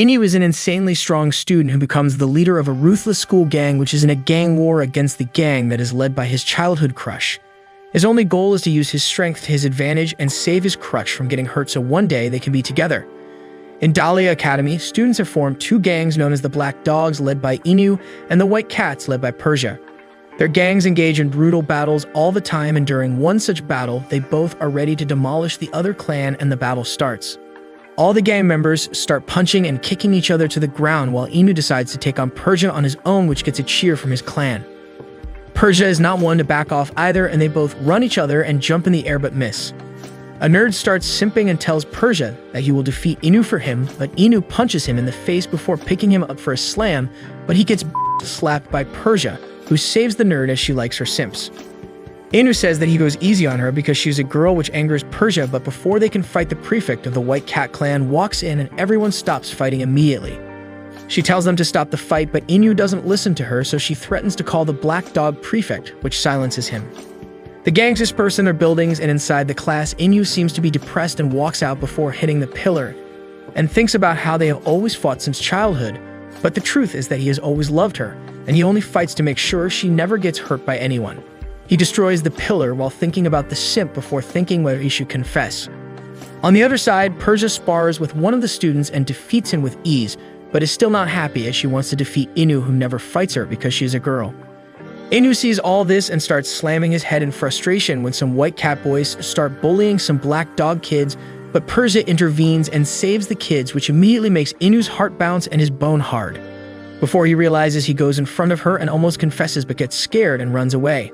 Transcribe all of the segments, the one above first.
Inu is an insanely strong student who becomes the leader of a ruthless school gang, which is in a gang war against the gang that is led by his childhood crush. His only goal is to use his strength to his advantage and save his crush from getting hurt so one day they can be together. In Dahlia Academy, students have formed two gangs known as the Black Dogs, led by Inu, and the White Cats, led by Persia. Their gangs engage in brutal battles all the time, and during one such battle, they both are ready to demolish the other clan and the battle starts. All the gang members start punching and kicking each other to the ground while Inu decides to take on Persia on his own, which gets a cheer from his clan. Persia is not one to back off either, and they both run each other and jump in the air but miss. A nerd starts simping and tells Persia that he will defeat Inu for him, but Inu punches him in the face before picking him up for a slam, but he gets slapped by Persia, who saves the nerd as she likes her simps. Inu says that he goes easy on her because she's a girl, which angers Persia, but before they can fight, the prefect of the White Cat clan walks in and everyone stops fighting immediately. She tells them to stop the fight, but Inu doesn't listen to her, so she threatens to call the Black Dog prefect, which silences him. The gangs disperse in their buildings, and inside the class, Inu seems to be depressed and walks out before hitting the pillar, and thinks about how they have always fought since childhood, but the truth is that he has always loved her, and he only fights to make sure she never gets hurt by anyone. He destroys the pillar while thinking about the simp before thinking whether he should confess. On the other side, Persia spars with one of the students and defeats him with ease, but is still not happy as she wants to defeat Inu, who never fights her because she is a girl. Inu sees all this and starts slamming his head in frustration when some White Cat boys start bullying some Black Dog kids, but Persia intervenes and saves the kids, which immediately makes Inu's heart bounce and his bone hard. Before he realizes, he goes in front of her and almost confesses but gets scared and runs away.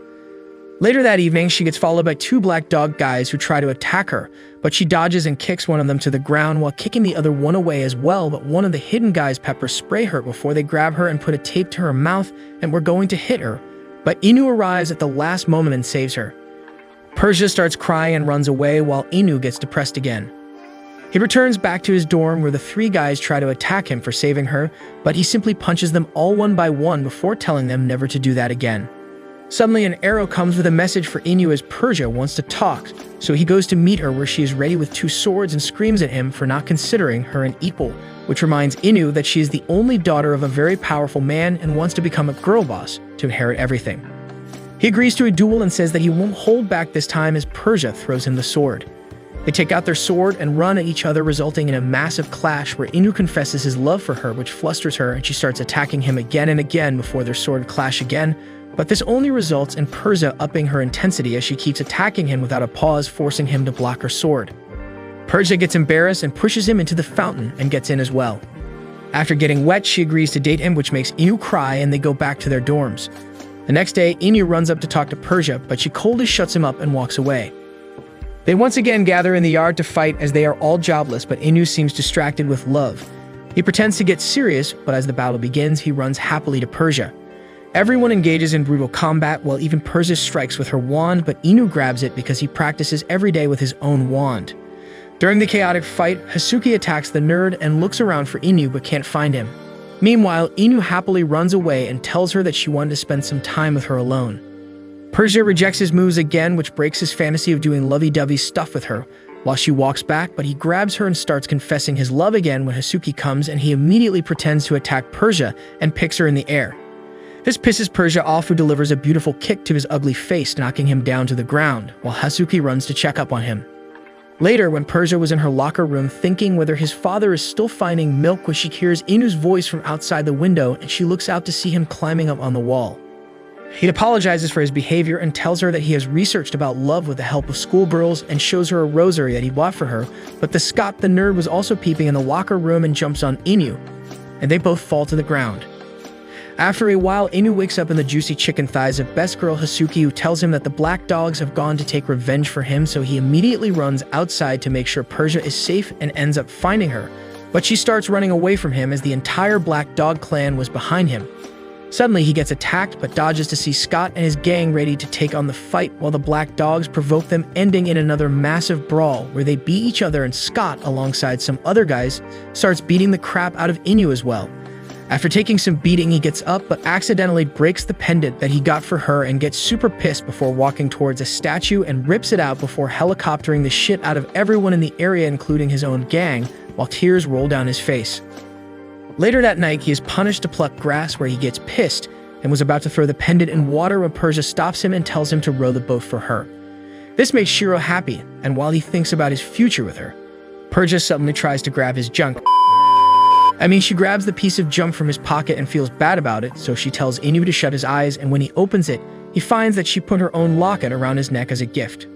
Later that evening, she gets followed by two Black Dog guys who try to attack her, but she dodges and kicks one of them to the ground while kicking the other one away as well, but one of the hidden guys pepper spray her before they grab her and put a tape to her mouth and were going to hit her, but Inu arrives at the last moment and saves her. Persia starts crying and runs away while Inu gets depressed again. He returns back to his dorm where the three guys try to attack him for saving her, but he simply punches them all one by one before telling them never to do that again. Suddenly, an arrow comes with a message for Inu as Persia wants to talk, so he goes to meet her where she is ready with two swords and screams at him for not considering her an equal, which reminds Inu that she is the only daughter of a very powerful man and wants to become a girl boss to inherit everything. He agrees to a duel and says that he won't hold back this time as Persia throws him the sword. They take out their sword and run at each other, resulting in a massive clash where Inu confesses his love for her, which flusters her, and she starts attacking him again and again before their sword clash again, but this only results in Persia upping her intensity as she keeps attacking him without a pause, forcing him to block her sword. Persia gets embarrassed and pushes him into the fountain and gets in as well. After getting wet, she agrees to date him, which makes Inu cry, and they go back to their dorms. The next day, Inu runs up to talk to Persia, but she coldly shuts him up and walks away. They once again gather in the yard to fight as they are all jobless, but Inu seems distracted with love. He pretends to get serious, but as the battle begins, he runs happily to Persia. Everyone engages in brutal combat, while even Persia strikes with her wand, but Inu grabs it because he practices every day with his own wand. During the chaotic fight, Hasuki attacks the nerd and looks around for Inu but can't find him. Meanwhile, Inu happily runs away and tells her that she wanted to spend some time with her alone. Persia rejects his moves again, which breaks his fantasy of doing lovey-dovey stuff with her, while she walks back, but he grabs her and starts confessing his love again when Hasuki comes, and he immediately pretends to attack Persia and picks her in the air. This pisses Persia off, who delivers a beautiful kick to his ugly face, knocking him down to the ground, while Hasuki runs to check up on him. Later, when Persia was in her locker room thinking whether his father is still finding milk, when she hears Inu's voice from outside the window, and she looks out to see him climbing up on the wall. He apologizes for his behavior and tells her that he has researched about love with the help of schoolgirls and shows her a rosary that he bought for her, but the Scott the nerd was also peeping in the locker room and jumps on Inu, and they both fall to the ground. After a while, Inu wakes up in the juicy chicken thighs of best girl Hasuki, who tells him that the Black Dogs have gone to take revenge for him, so he immediately runs outside to make sure Persia is safe and ends up finding her, but she starts running away from him as the entire Black Dog clan was behind him. Suddenly, he gets attacked but dodges to see Scott and his gang ready to take on the fight, while the Black Dogs provoke them, ending in another massive brawl where they beat each other, and Scott, alongside some other guys, starts beating the crap out of Inu as well. After taking some beating, he gets up but accidentally breaks the pendant that he got for her and gets super pissed before walking towards a statue and rips it out before helicoptering the shit out of everyone in the area, including his own gang, while tears roll down his face. Later that night, he is punished to pluck grass where he gets pissed and was about to throw the pendant in water when Persia stops him and tells him to row the boat for her. This makes Shiro happy, and while he thinks about his future with her, Persia suddenly tries to grab his junk. She grabs the piece of junk from his pocket and feels bad about it, so she tells Inu to shut his eyes, and when he opens it, he finds that she put her own locket around his neck as a gift.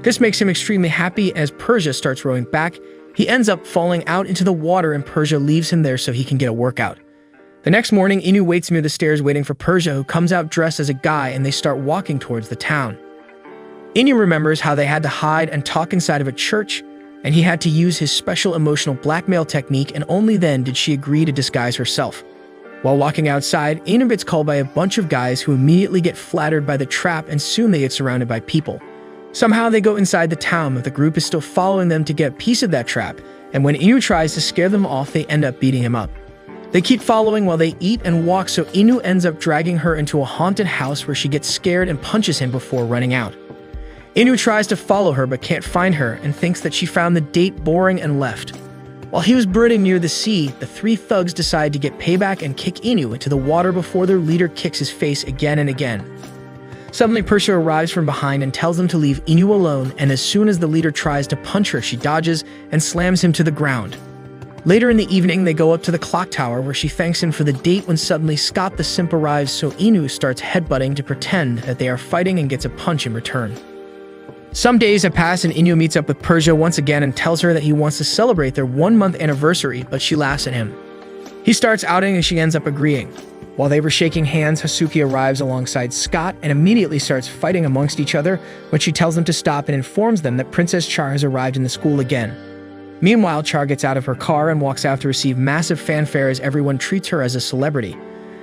This makes him extremely happy. As Persia starts rowing back, he ends up falling out into the water and Persia leaves him there so he can get a workout. The next morning, Inu waits near the stairs waiting for Persia, who comes out dressed as a guy, and they start walking towards the town. Inu remembers how they had to hide and talk inside of a church, and he had to use his special emotional blackmail technique, and only then did she agree to disguise herself. While walking outside, Inu gets called by a bunch of guys who immediately get flattered by the trap, and soon they get surrounded by people. Somehow they go inside the town, but the group is still following them to get a piece of that trap, and when Inu tries to scare them off, they end up beating him up. They keep following while they eat and walk, so Inu ends up dragging her into a haunted house where she gets scared and punches him before running out. Inu tries to follow her but can't find her and thinks that she found the date boring and left. While he was brooding near the sea, the three thugs decide to get payback and kick Inu into the water before their leader kicks his face again and again. Suddenly, Persia arrives from behind and tells them to leave Inu alone, and as soon as the leader tries to punch her, she dodges and slams him to the ground. Later in the evening, they go up to the clock tower where she thanks him for the date when suddenly Scott the simp arrives, so Inu starts headbutting to pretend that they are fighting and gets a punch in return. Some days have passed and Inu meets up with Persia once again and tells her that he wants to celebrate their 1-month anniversary, but she laughs at him. He starts outing and she ends up agreeing. While they were shaking hands, Hasuki arrives alongside Scott and immediately starts fighting amongst each other when she tells them to stop and informs them that Princess Char has arrived in the school again. Meanwhile, Char gets out of her car and walks out to receive massive fanfare as everyone treats her as a celebrity.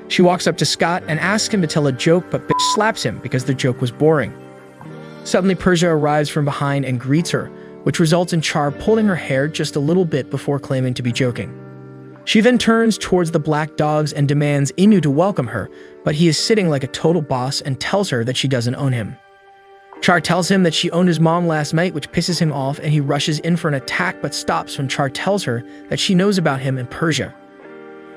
She walks up to Scott and asks him to tell a joke, but bitch slaps him because the joke was boring. Suddenly, Persia arrives from behind and greets her, which results in Char pulling her hair just a little bit before claiming to be joking. She then turns towards the black dogs and demands Inu to welcome her, but he is sitting like a total boss and tells her that she doesn't own him. Char tells him that she owned his mom last night, which pisses him off, and he rushes in for an attack but stops when Char tells her that she knows about him and Persia.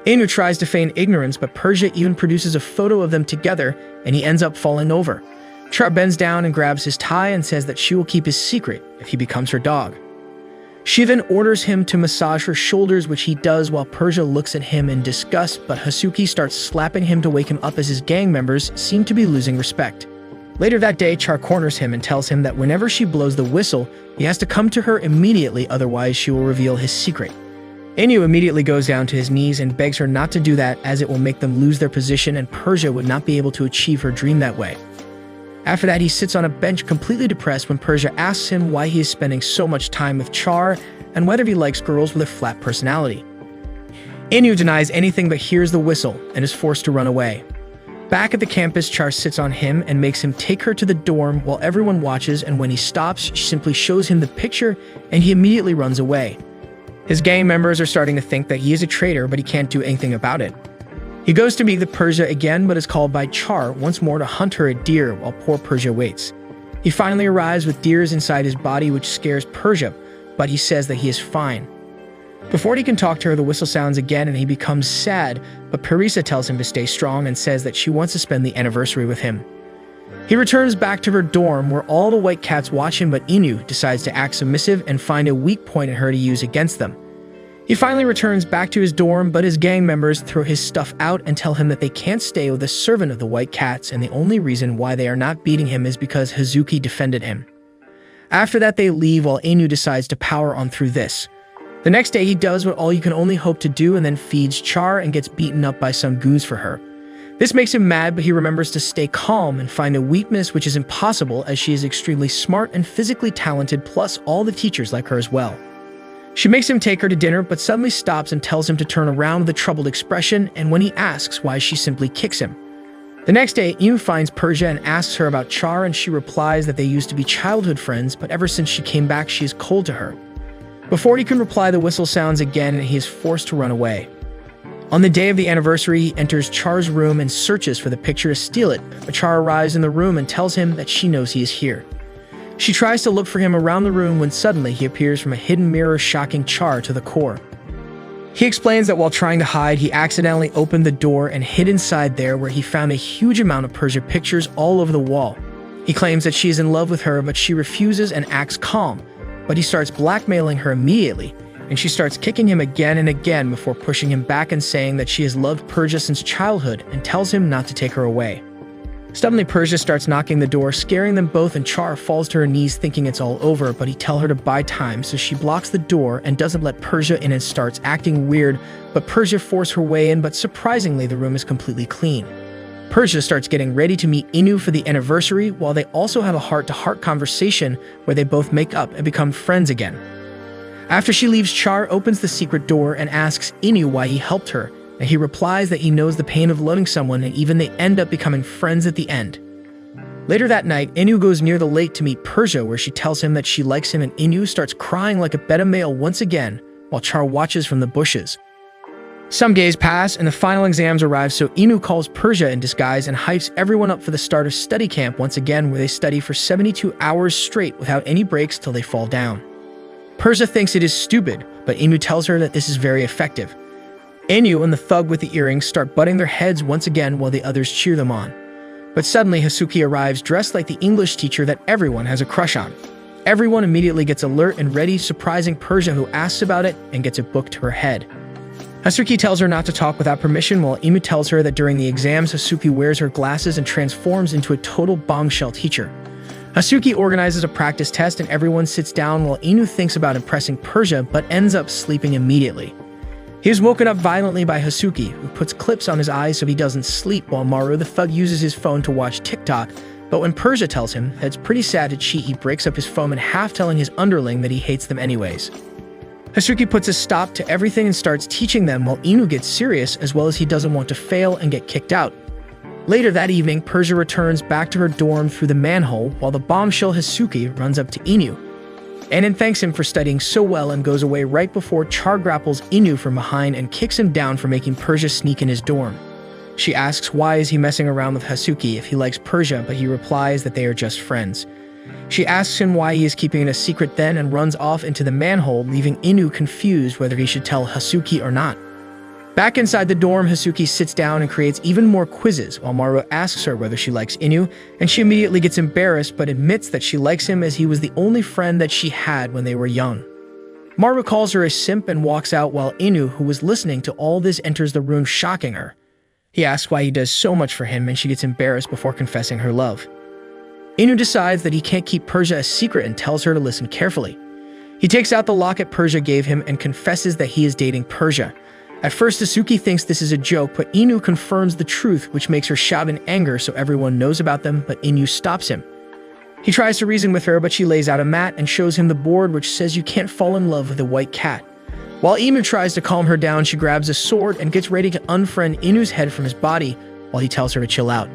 Inu tries to feign ignorance, but Persia even produces a photo of them together, and he ends up falling over. Char bends down and grabs his tie and says that she will keep his secret if he becomes her dog. She then orders him to massage her shoulders, which he does while Persia looks at him in disgust, but Hasuki starts slapping him to wake him up as his gang members seem to be losing respect. Later that day, Char corners him and tells him that whenever she blows the whistle, he has to come to her immediately, otherwise she will reveal his secret. Inu immediately goes down to his knees and begs her not to do that, as it will make them lose their position and Persia would not be able to achieve her dream that way. After that, he sits on a bench completely depressed when Persia asks him why he is spending so much time with Char and whether he likes girls with a flat personality. Inu denies anything but hears the whistle and is forced to run away. Back at the campus, Char sits on him and makes him take her to the dorm while everyone watches, and when he stops, she simply shows him the picture and he immediately runs away. His gang members are starting to think that he is a traitor, but he can't do anything about it. He goes to meet the Persia again, but is called by Char once more to hunt her a deer while poor Persia waits. He finally arrives with deers inside his body, which scares Persia, but he says that he is fine. Before he can talk to her, the whistle sounds again and he becomes sad, but Parisa tells him to stay strong and says that she wants to spend the anniversary with him. He returns back to her dorm where all the white cats watch him, but Inu decides to act submissive and find a weak point in her to use against them. He finally returns back to his dorm, but his gang members throw his stuff out and tell him that they can't stay with a servant of the White Cats, and the only reason why they are not beating him is because Hazuki defended him. After that, they leave while Inu decides to power on through this. The next day, he does what all you can only hope to do and then feeds Char and gets beaten up by some goons for her. This makes him mad, but he remembers to stay calm and find a weakness, which is impossible as she is extremely smart and physically talented, plus all the teachers like her as well. She makes him take her to dinner, but suddenly stops and tells him to turn around with a troubled expression, and when he asks why, she simply kicks him. The next day, Inu finds Persia and asks her about Char, and she replies that they used to be childhood friends, but ever since she came back, she is cold to her. Before he can reply, the whistle sounds again, and he is forced to run away. On the day of the anniversary, he enters Char's room and searches for the picture to steal it, but Char arrives in the room and tells him that she knows he is here. She tries to look for him around the room when suddenly he appears from a hidden mirror, shocking Char to the core. He explains that while trying to hide, he accidentally opened the door and hid inside there, where he found a huge amount of Persia pictures all over the wall. He claims that she is in love with her, but she refuses and acts calm, but he starts blackmailing her immediately, and she starts kicking him again and again before pushing him back and saying that she has loved Persia since childhood and tells him not to take her away. Stubbornly, Persia starts knocking the door, scaring them both, and Char falls to her knees thinking it's all over, but he tells her to buy time, so she blocks the door and doesn't let Persia in and starts acting weird, but Persia forces her way in, but surprisingly the room is completely clean. Persia starts getting ready to meet Inu for the anniversary, while they also have a heart-to-heart conversation where they both make up and become friends again. After she leaves, Char opens the secret door and asks Inu why he helped her, and he replies that he knows the pain of loving someone, and even they end up becoming friends at the end. Later that night, Inu goes near the lake to meet Persia, where she tells him that she likes him, and Inu starts crying like a beta male once again, while Char watches from the bushes. Some days pass, and the final exams arrive, so Inu calls Persia in disguise and hypes everyone up for the start of study camp once again, where they study for 72 hours straight without any breaks till they fall down. Persia thinks it is stupid, but Inu tells her that this is very effective. Inu and the thug with the earrings start butting their heads once again while the others cheer them on. But suddenly Hasuki arrives dressed like the English teacher that everyone has a crush on. Everyone immediately gets alert and ready, surprising Persia, who asks about it and gets it booked to her head. Hasuki tells her not to talk without permission, while Inu tells her that during the exams Hasuki wears her glasses and transforms into a total bombshell teacher. Hasuki organizes a practice test and everyone sits down while Inu thinks about impressing Persia but ends up sleeping immediately. He is woken up violently by Hasuki, who puts clips on his eyes so he doesn't sleep, while Maru the thug uses his phone to watch TikTok, but when Persia tells him that it's pretty sad to cheat, he breaks up his phone in half, telling his underling that he hates them anyways. Hasuki puts a stop to everything and starts teaching them, while Inu gets serious, as well as he doesn't want to fail and get kicked out. Later that evening, Persia returns back to her dorm through the manhole, while the bombshell Hasuki runs up to Inu. Anon thanks him for studying so well and goes away right before Char grapples Inu from behind and kicks him down for making Persia sneak in his dorm. She asks why is he messing around with Hasuki if he likes Persia, but he replies that they are just friends. She asks him why he is keeping it a secret then and runs off into the manhole, leaving Inu confused whether he should tell Hasuki or not. Back inside the dorm, Hasuki sits down and creates even more quizzes, while Maru asks her whether she likes Inu, and she immediately gets embarrassed but admits that she likes him as he was the only friend that she had when they were young. Maru calls her a simp and walks out, while Inu, who was listening to all this, enters the room, shocking her. He asks why he does so much for him, and she gets embarrassed before confessing her love. Inu decides that he can't keep Persia a secret and tells her to listen carefully. He takes out the locket Persia gave him and confesses that he is dating Persia. At first, Hasuki thinks this is a joke, but Inu confirms the truth, which makes her shout in anger so everyone knows about them, but Inu stops him. He tries to reason with her, but she lays out a mat and shows him the board, which says you can't fall in love with a white cat. While Inu tries to calm her down, she grabs a sword and gets ready to unfriend Inu's head from his body while he tells her to chill out.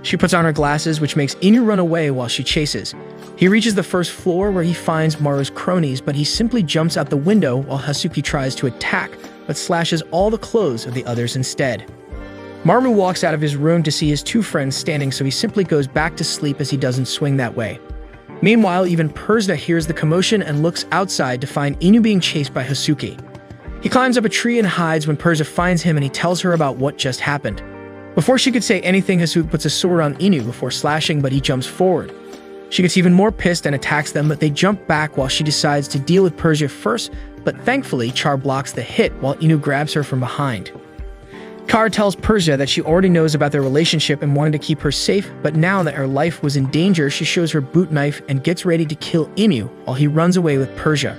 She puts on her glasses, which makes Inu run away while she chases. He reaches the first floor where he finds Maru's cronies, but he simply jumps out the window while Hasuki tries to attack, but slashes all the clothes of the others instead. Maru walks out of his room to see his two friends standing, so he simply goes back to sleep as he doesn't swing that way. Meanwhile, even Persia hears the commotion and looks outside to find Inu being chased by Hasuki. He climbs up a tree and hides when Persia finds him, and he tells her about what just happened. Before she could say anything, Hasuki puts a sword on Inu before slashing, but he jumps forward. She gets even more pissed and attacks them, but they jump back while she decides to deal with Persia first, but thankfully Char blocks the hit while Inu grabs her from behind. Char tells Persia that she already knows about their relationship and wanted to keep her safe, but now that her life was in danger, she shows her boot knife and gets ready to kill Inu while he runs away with Persia.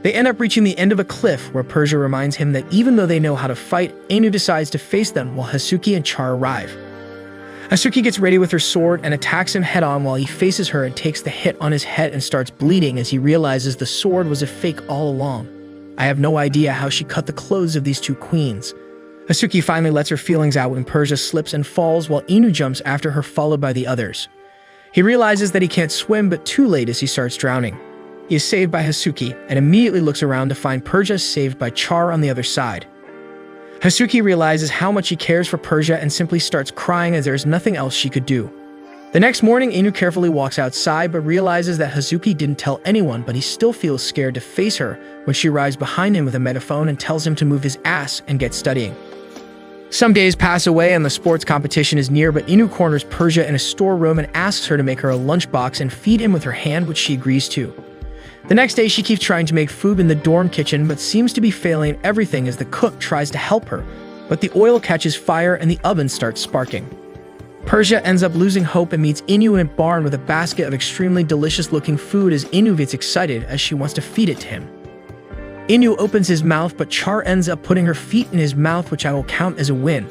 They end up reaching the end of a cliff where Persia reminds him that even though they know how to fight, Inu decides to face them while Hasuki and Char arrive. Hasuki gets ready with her sword and attacks him head-on while he faces her and takes the hit on his head and starts bleeding as he realizes the sword was a fake all along. I have no idea how she cut the clothes of these two queens. Hasuki finally lets her feelings out when Persia slips and falls while Inu jumps after her, followed by the others. He realizes that he can't swim, but too late as he starts drowning. He is saved by Hasuki and immediately looks around to find Persia saved by Char on the other side. Hasuki realizes how much he cares for Persia and simply starts crying as there is nothing else she could do. The next morning, Inu carefully walks outside but realizes that Hazuki didn't tell anyone, but he still feels scared to face her when she arrives behind him with a megaphone and tells him to move his ass and get studying. Some days pass away and the sports competition is near, but Inu corners Persia in a storeroom and asks her to make her a lunchbox and feed him with her hand, which she agrees to. The next day, she keeps trying to make food in the dorm kitchen but seems to be failing at everything as the cook tries to help her, but the oil catches fire and the oven starts sparking. Persia ends up losing hope and meets Inu in a barn with a basket of extremely delicious-looking food as Inu gets excited as she wants to feed it to him. Inu opens his mouth, but Char ends up putting her feet in his mouth, which I will count as a win.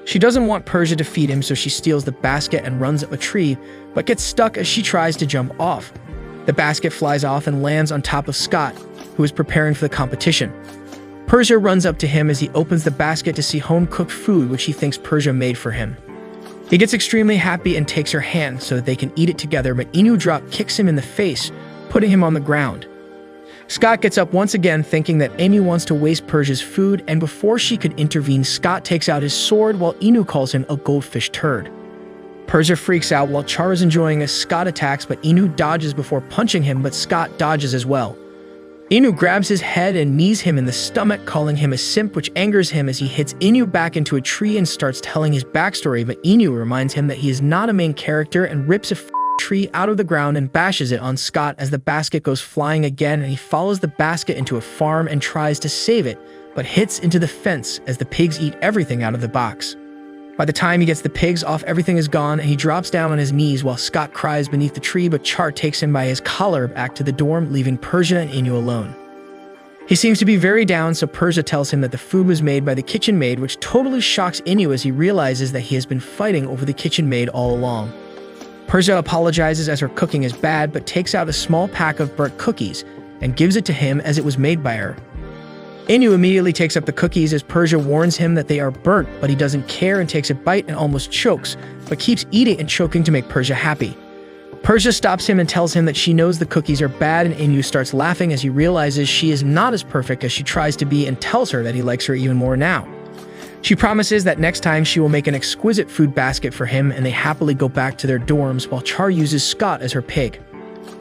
She doesn't want Persia to feed him, so she steals the basket and runs up a tree, but gets stuck as she tries to jump off. The basket flies off and lands on top of Scott, who is preparing for the competition. Persia runs up to him as he opens the basket to see home-cooked food, which he thinks Persia made for him. He gets extremely happy and takes her hand so that they can eat it together, but Inu drop kicks him in the face, putting him on the ground. Scott gets up once again, thinking that Amy wants to waste Persia's food, and before she could intervene, Scott takes out his sword while Inu calls him a goldfish turd. Persia freaks out while Char is enjoying as Scott attacks, but Inu dodges before punching him, but Scott dodges as well. Inu grabs his head and knees him in the stomach, calling him a simp, which angers him as he hits Inu back into a tree and starts telling his backstory, but Inu reminds him that he is not a main character and rips a tree out of the ground and bashes it on Scott as the basket goes flying again, and he follows the basket into a farm and tries to save it, but hits into the fence as the pigs eat everything out of the box. By the time he gets the pigs off, everything is gone, and he drops down on his knees while Scott cries beneath the tree, but Char takes him by his collar back to the dorm, leaving Persia and Inu alone. He seems to be very down, so Persia tells him that the food was made by the kitchen maid, which totally shocks Inu as he realizes that he has been fighting over the kitchen maid all along. Persia apologizes as her cooking is bad, but takes out a small pack of burnt cookies and gives it to him as it was made by her. Inu immediately takes up the cookies as Persia warns him that they are burnt, but he doesn't care and takes a bite and almost chokes, but keeps eating and choking to make Persia happy. Persia stops him and tells him that she knows the cookies are bad, and Inu starts laughing as he realizes she is not as perfect as she tries to be and tells her that he likes her even more now. She promises that next time she will make an exquisite food basket for him, and they happily go back to their dorms while Char uses Scott as her pig.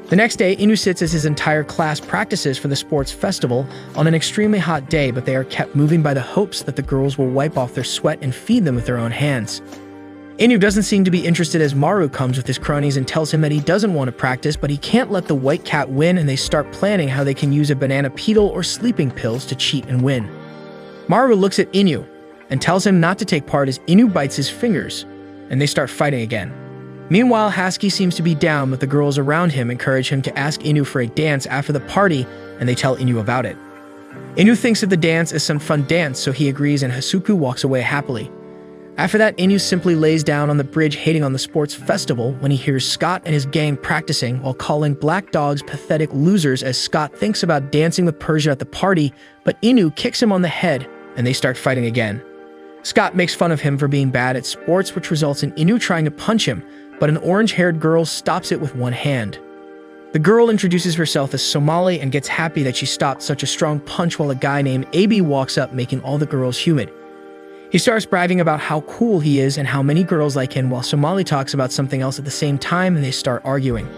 The next day, Inu sits as his entire class practices for the sports festival on an extremely hot day, but they are kept moving by the hopes that the girls will wipe off their sweat and feed them with their own hands. Inu doesn't seem to be interested as Maru comes with his cronies and tells him that he doesn't want to practice, but he can't let the white cat win, and they start planning how they can use a banana pedal or sleeping pills to cheat and win. Maru looks at Inu and tells him not to take part as Inu bites his fingers, and they start fighting again. Meanwhile, Haski seems to be down, but the girls around him encourage him to ask Inu for a dance after the party, and they tell Inu about it. Inu thinks of the dance as some fun dance, so he agrees, and Hasuku walks away happily. After that, Inu simply lays down on the bridge hating on the sports festival when he hears Scott and his gang practicing while calling black dogs pathetic losers as Scott thinks about dancing with Persia at the party, but Inu kicks him on the head, and they start fighting again. Scott makes fun of him for being bad at sports, which results in Inu trying to punch him, but an orange-haired girl stops it with one hand. The girl introduces herself as Somali and gets happy that she stopped such a strong punch while a guy named AB walks up, making all the girls humid. He starts bragging about how cool he is and how many girls like him, while Somali talks about something else at the same time, and they start arguing.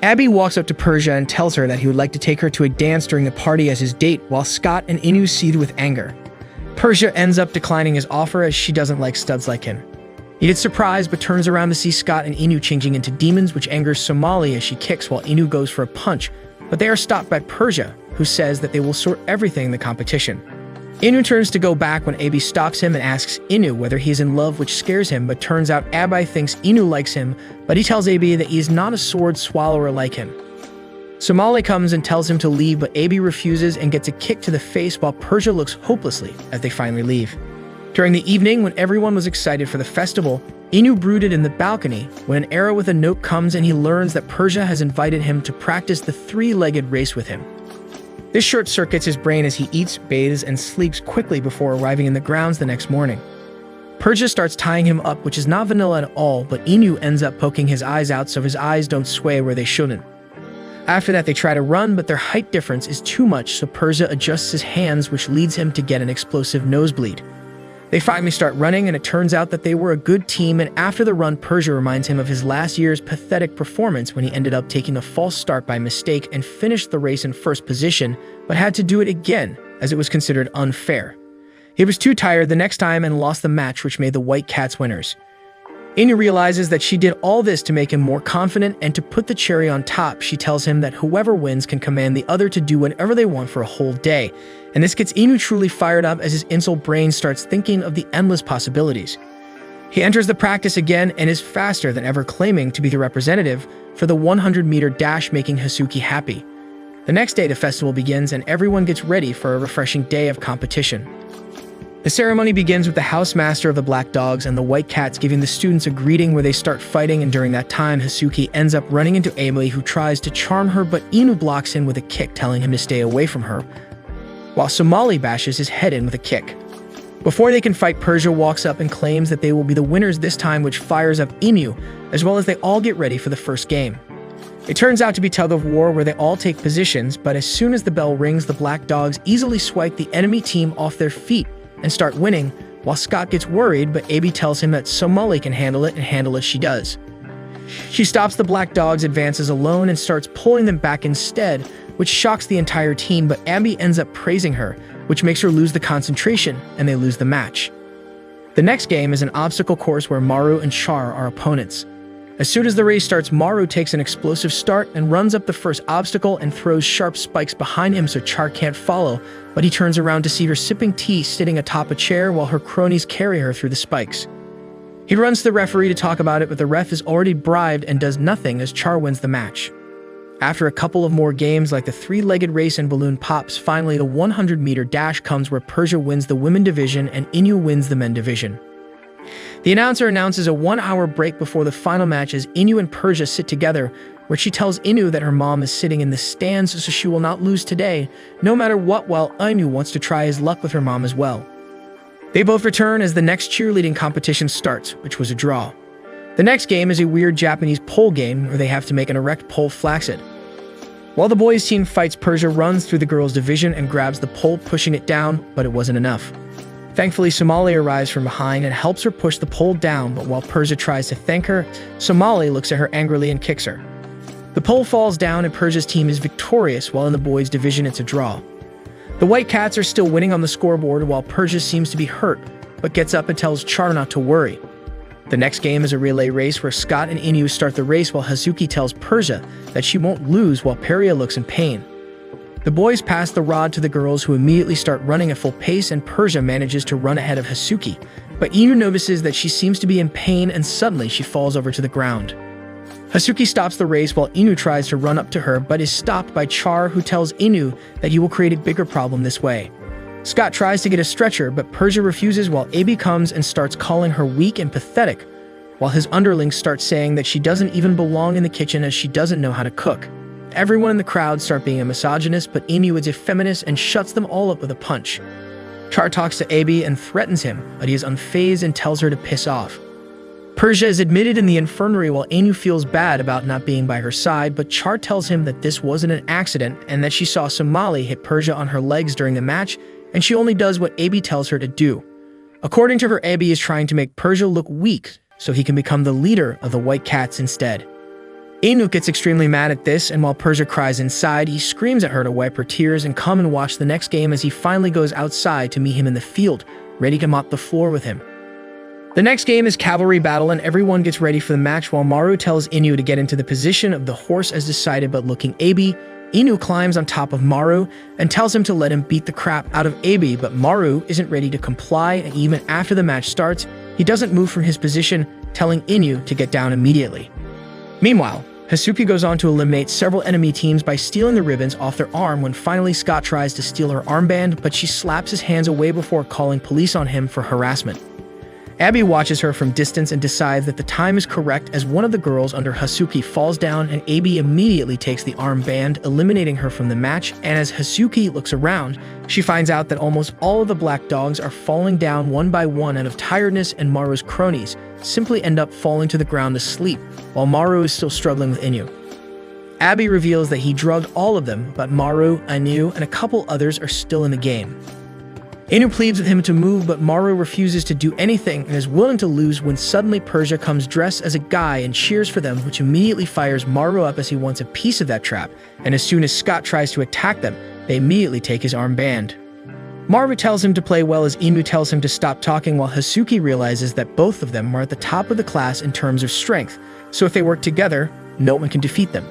Abby walks up to Persia and tells her that he would like to take her to a dance during the party as his date, while Scott and Inu seethe with anger. Persia ends up declining his offer as she doesn't like studs like him. He gets surprised but turns around to see Scott and Inu changing into demons, which angers Somali as she kicks while Inu goes for a punch, but they are stopped by Persia, who says that they will sort everything in the competition. Inu turns to go back when Abi stops him and asks Inu whether he is in love, which scares him, but turns out Abi thinks Inu likes him, but he tells Abi that he is not a sword swallower like him. Somali comes and tells him to leave, but Abi refuses and gets a kick to the face while Persia looks hopelessly as they finally leave. During the evening, when everyone was excited for the festival, Inu brooded in the balcony when an arrow with a note comes and he learns that Persia has invited him to practice the three-legged race with him. This short-circuits his brain as he eats, bathes, and sleeps quickly before arriving in the grounds the next morning. Persia starts tying him up, which is not vanilla at all, but Inu ends up poking his eyes out so his eyes don't sway where they shouldn't. After that, they try to run, but their height difference is too much, so Persia adjusts his hands, which leads him to get an explosive nosebleed. They finally start running, and it turns out that they were a good team, and after the run, Persia reminds him of his last year's pathetic performance when he ended up taking a false start by mistake and finished the race in first position, but had to do it again, as it was considered unfair. He was too tired the next time and lost the match, which made the White Cats winners. Inu realizes that she did all this to make him more confident, and to put the cherry on top, she tells him that whoever wins can command the other to do whatever they want for a whole day, and this gets Inu truly fired up as his incel brain starts thinking of the endless possibilities. He enters the practice again and is faster than ever, claiming to be the representative for the 100-meter dash, making Hasuki happy. The next day, the festival begins, and everyone gets ready for a refreshing day of competition. The ceremony begins with the housemaster of the Black Dogs and the White Cats giving the students a greeting where they start fighting, and during that time, Hasuki ends up running into Emily, who tries to charm her, but Inu blocks him with a kick, telling him to stay away from her, while Somali bashes his head in with a kick. Before they can fight, Persia walks up and claims that they will be the winners this time, which fires up Inu, as well as they all get ready for the first game. It turns out to be tug of war, where they all take positions, but as soon as the bell rings, the Black Dogs easily swipe the enemy team off their feet and start winning, while Scott gets worried, but Abby tells him that Somali can handle it, and handle it she does. She stops the Black Dogs' advances alone and starts pulling them back instead, which shocks the entire team, but Abby ends up praising her, which makes her lose the concentration, and they lose the match. The next game is an obstacle course where Maru and Char are opponents. As soon as the race starts, Maru takes an explosive start and runs up the first obstacle and throws sharp spikes behind him so Char can't follow, but he turns around to see her sipping tea sitting atop a chair while her cronies carry her through the spikes. He runs to the referee to talk about it, but the ref is already bribed and does nothing as Char wins the match. After a couple of more games like the three-legged race and balloon pops, finally the 100-meter dash comes where Persia wins the women division and Inu wins the men division. The announcer announces a 1-hour break before the final match as Inu and Persia sit together, where she tells Inu that her mom is sitting in the stands so she will not lose today, no matter what, while Inu wants to try his luck with her mom as well. They both return as the next cheerleading competition starts, which was a draw. The next game is a weird Japanese pole game where they have to make an erect pole flaccid. While the boys' team fights, Persia runs through the girls' division and grabs the pole, pushing it down, but it wasn't enough. Thankfully, Somali arrives from behind and helps her push the pole down, but while Persia tries to thank her, Somali looks at her angrily and kicks her. The pole falls down and Persia's team is victorious, while in the boys' division it's a draw. The White Cats are still winning on the scoreboard while Persia seems to be hurt, but gets up and tells Char not to worry. The next game is a relay race where Scott and Inu start the race while Hazuki tells Persia that she won't lose while Peria looks in pain. The boys pass the rod to the girls, who immediately start running at full pace, and Persia manages to run ahead of Hasuki, but Inu notices that she seems to be in pain and suddenly she falls over to the ground. Hasuki stops the race while Inu tries to run up to her but is stopped by Char, who tells Inu that he will create a bigger problem this way. Scott tries to get a stretcher, but Persia refuses while Abi comes and starts calling her weak and pathetic, while his underlings start saying that she doesn't even belong in the kitchen as she doesn't know how to cook. Everyone in the crowd start being a misogynist, but Inu is a feminist and shuts them all up with a punch. Char talks to Abi and threatens him, but he is unfazed and tells her to piss off. Persia is admitted in the infirmary while Inu feels bad about not being by her side, but Char tells him that this wasn't an accident and that she saw Somali hit Persia on her legs during the match, and she only does what Abi tells her to do. According to her, Abi is trying to make Persia look weak so he can become the leader of the White Cats instead. Inu gets extremely mad at this, and while Persia cries inside, he screams at her to wipe her tears and come and watch the next game as he finally goes outside to meet him in the field, ready to mop the floor with him. The next game is cavalry battle, and everyone gets ready for the match while Maru tells Inu to get into the position of the horse as decided, but looking Abi, Inu climbs on top of Maru and tells him to let him beat the crap out of Abi, but Maru isn't ready to comply, and even after the match starts, he doesn't move from his position, telling Inu to get down immediately. Meanwhile, Hasuki goes on to eliminate several enemy teams by stealing the ribbons off their arm when finally Scott tries to steal her armband, but she slaps his hands away before calling police on him for harassment. Abi watches her from distance and decides that the time is correct as one of the girls under Hasuki falls down, and Abi immediately takes the armband, eliminating her from the match, and as Hasuki looks around, she finds out that almost all of the Black Dogs are falling down one by one out of tiredness, and Maru's cronies simply end up falling to the ground to sleep, while Maru is still struggling with Inu. Abi reveals that he drugged all of them, but Maru, Inu, and a couple others are still in the game. Inu pleads with him to move, but Maru refuses to do anything and is willing to lose when suddenly Persia comes dressed as a guy and cheers for them, which immediately fires Maru up as he wants a piece of that trap, and as soon as Scott tries to attack them, they immediately take his armband. Maru tells him to play well as Inu tells him to stop talking, while Hasuki realizes that both of them are at the top of the class in terms of strength, so if they work together, no one can defeat them.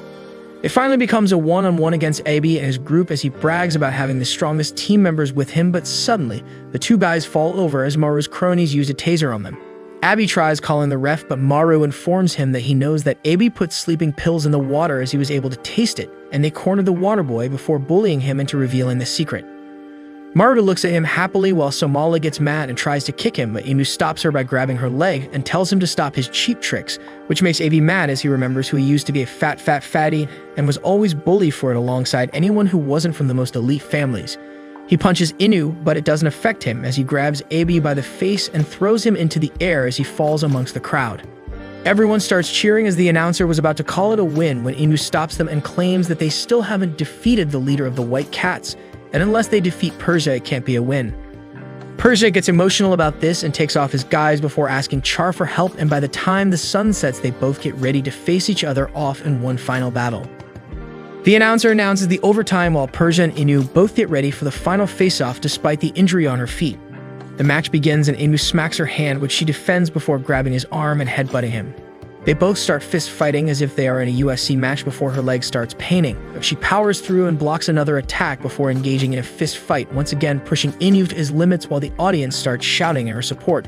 It finally becomes a one-on-one against Abi and his group as he brags about having the strongest team members with him, but suddenly, the two guys fall over as Maru's cronies use a taser on them. Abi tries calling the ref, but Maru informs him that he knows that Abi put sleeping pills in the water as he was able to taste it, and they corner the water boy before bullying him into revealing the secret. Maru looks at him happily while Somala gets mad and tries to kick him, but Inu stops her by grabbing her leg and tells him to stop his cheap tricks, which makes Abi mad as he remembers who he used to be, a fatty, and was always bullied for it alongside anyone who wasn't from the most elite families. He punches Inu, but it doesn't affect him as he grabs Abi by the face and throws him into the air as he falls amongst the crowd. Everyone starts cheering as the announcer was about to call it a win when Inu stops them and claims that they still haven't defeated the leader of the White Cats, and unless they defeat Persia, it can't be a win. Persia gets emotional about this and takes off his guise before asking Char for help, and by the time the sun sets, they both get ready to face each other off in one final battle. The announcer announces the overtime while Persia and Inu both get ready for the final face-off despite the injury on her feet. The match begins and Inu smacks her hand, which she defends before grabbing his arm and headbutting him. They both start fist fighting as if they are in a UFC match before her leg starts paining. She powers through and blocks another attack before engaging in a fist fight, once again pushing Inu to his limits while the audience starts shouting at her support.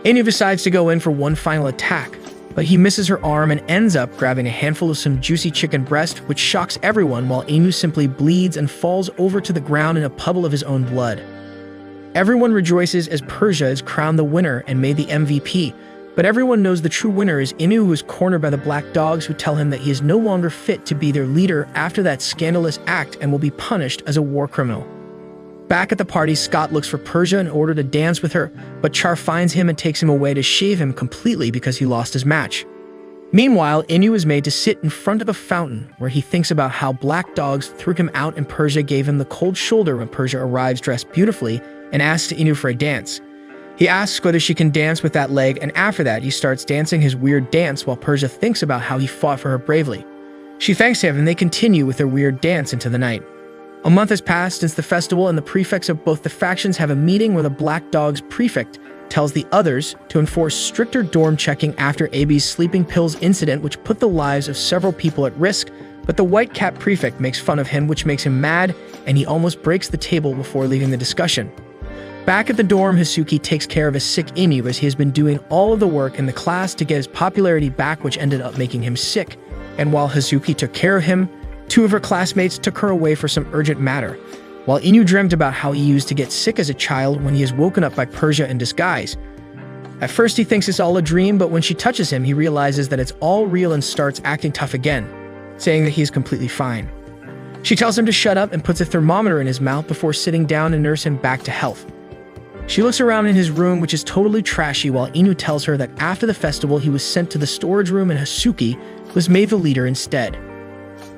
Inu decides to go in for one final attack, but he misses her arm and ends up grabbing a handful of some juicy chicken breast, which shocks everyone while Inu simply bleeds and falls over to the ground in a puddle of his own blood. Everyone rejoices as Persia is crowned the winner and made the MVP, but everyone knows the true winner is Inu, who is cornered by the Black Dogs, who tell him that he is no longer fit to be their leader after that scandalous act and will be punished as a war criminal. Back at the party, Scott looks for Persia in order to dance with her, but Char finds him and takes him away to shave him completely because he lost his match. Meanwhile, Inu is made to sit in front of a fountain where he thinks about how Black Dogs threw him out and Persia gave him the cold shoulder when Persia arrives dressed beautifully and asks Inu for a dance. He asks whether she can dance with that leg, and after that, he starts dancing his weird dance while Persia thinks about how he fought for her bravely. She thanks him, and they continue with their weird dance into the night. A month has passed since the festival, and the prefects of both the factions have a meeting where the Black Dogs prefect tells the others to enforce stricter dorm checking after Abi's sleeping pills incident, which put the lives of several people at risk, but the White Cat prefect makes fun of him, which makes him mad, and he almost breaks the table before leaving the discussion. Back at the dorm, Hasuki takes care of his sick Inu as he has been doing all of the work in the class to get his popularity back, which ended up making him sick. And while Hasuki took care of him, two of her classmates took her away for some urgent matter, while Inu dreamt about how he used to get sick as a child when he is woken up by Persia in disguise. At first he thinks it's all a dream, but when she touches him, he realizes that it's all real and starts acting tough again, saying that he is completely fine. She tells him to shut up and puts a thermometer in his mouth before sitting down to nurse him back to health. She looks around in his room, which is totally trashy, while Inu tells her that after the festival he was sent to the storage room and Hasuki was made the leader instead.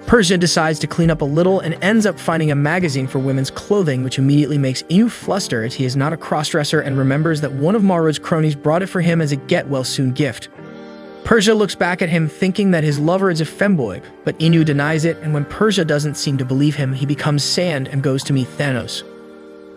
Persia decides to clean up a little and ends up finding a magazine for women's clothing, which immediately makes Inu fluster as he is not a crossdresser and remembers that one of Maru's cronies brought it for him as a get-well-soon gift. Persia looks back at him thinking that his lover is a femboy, but Inu denies it, and when Persia doesn't seem to believe him, he becomes sand and goes to meet Thanos.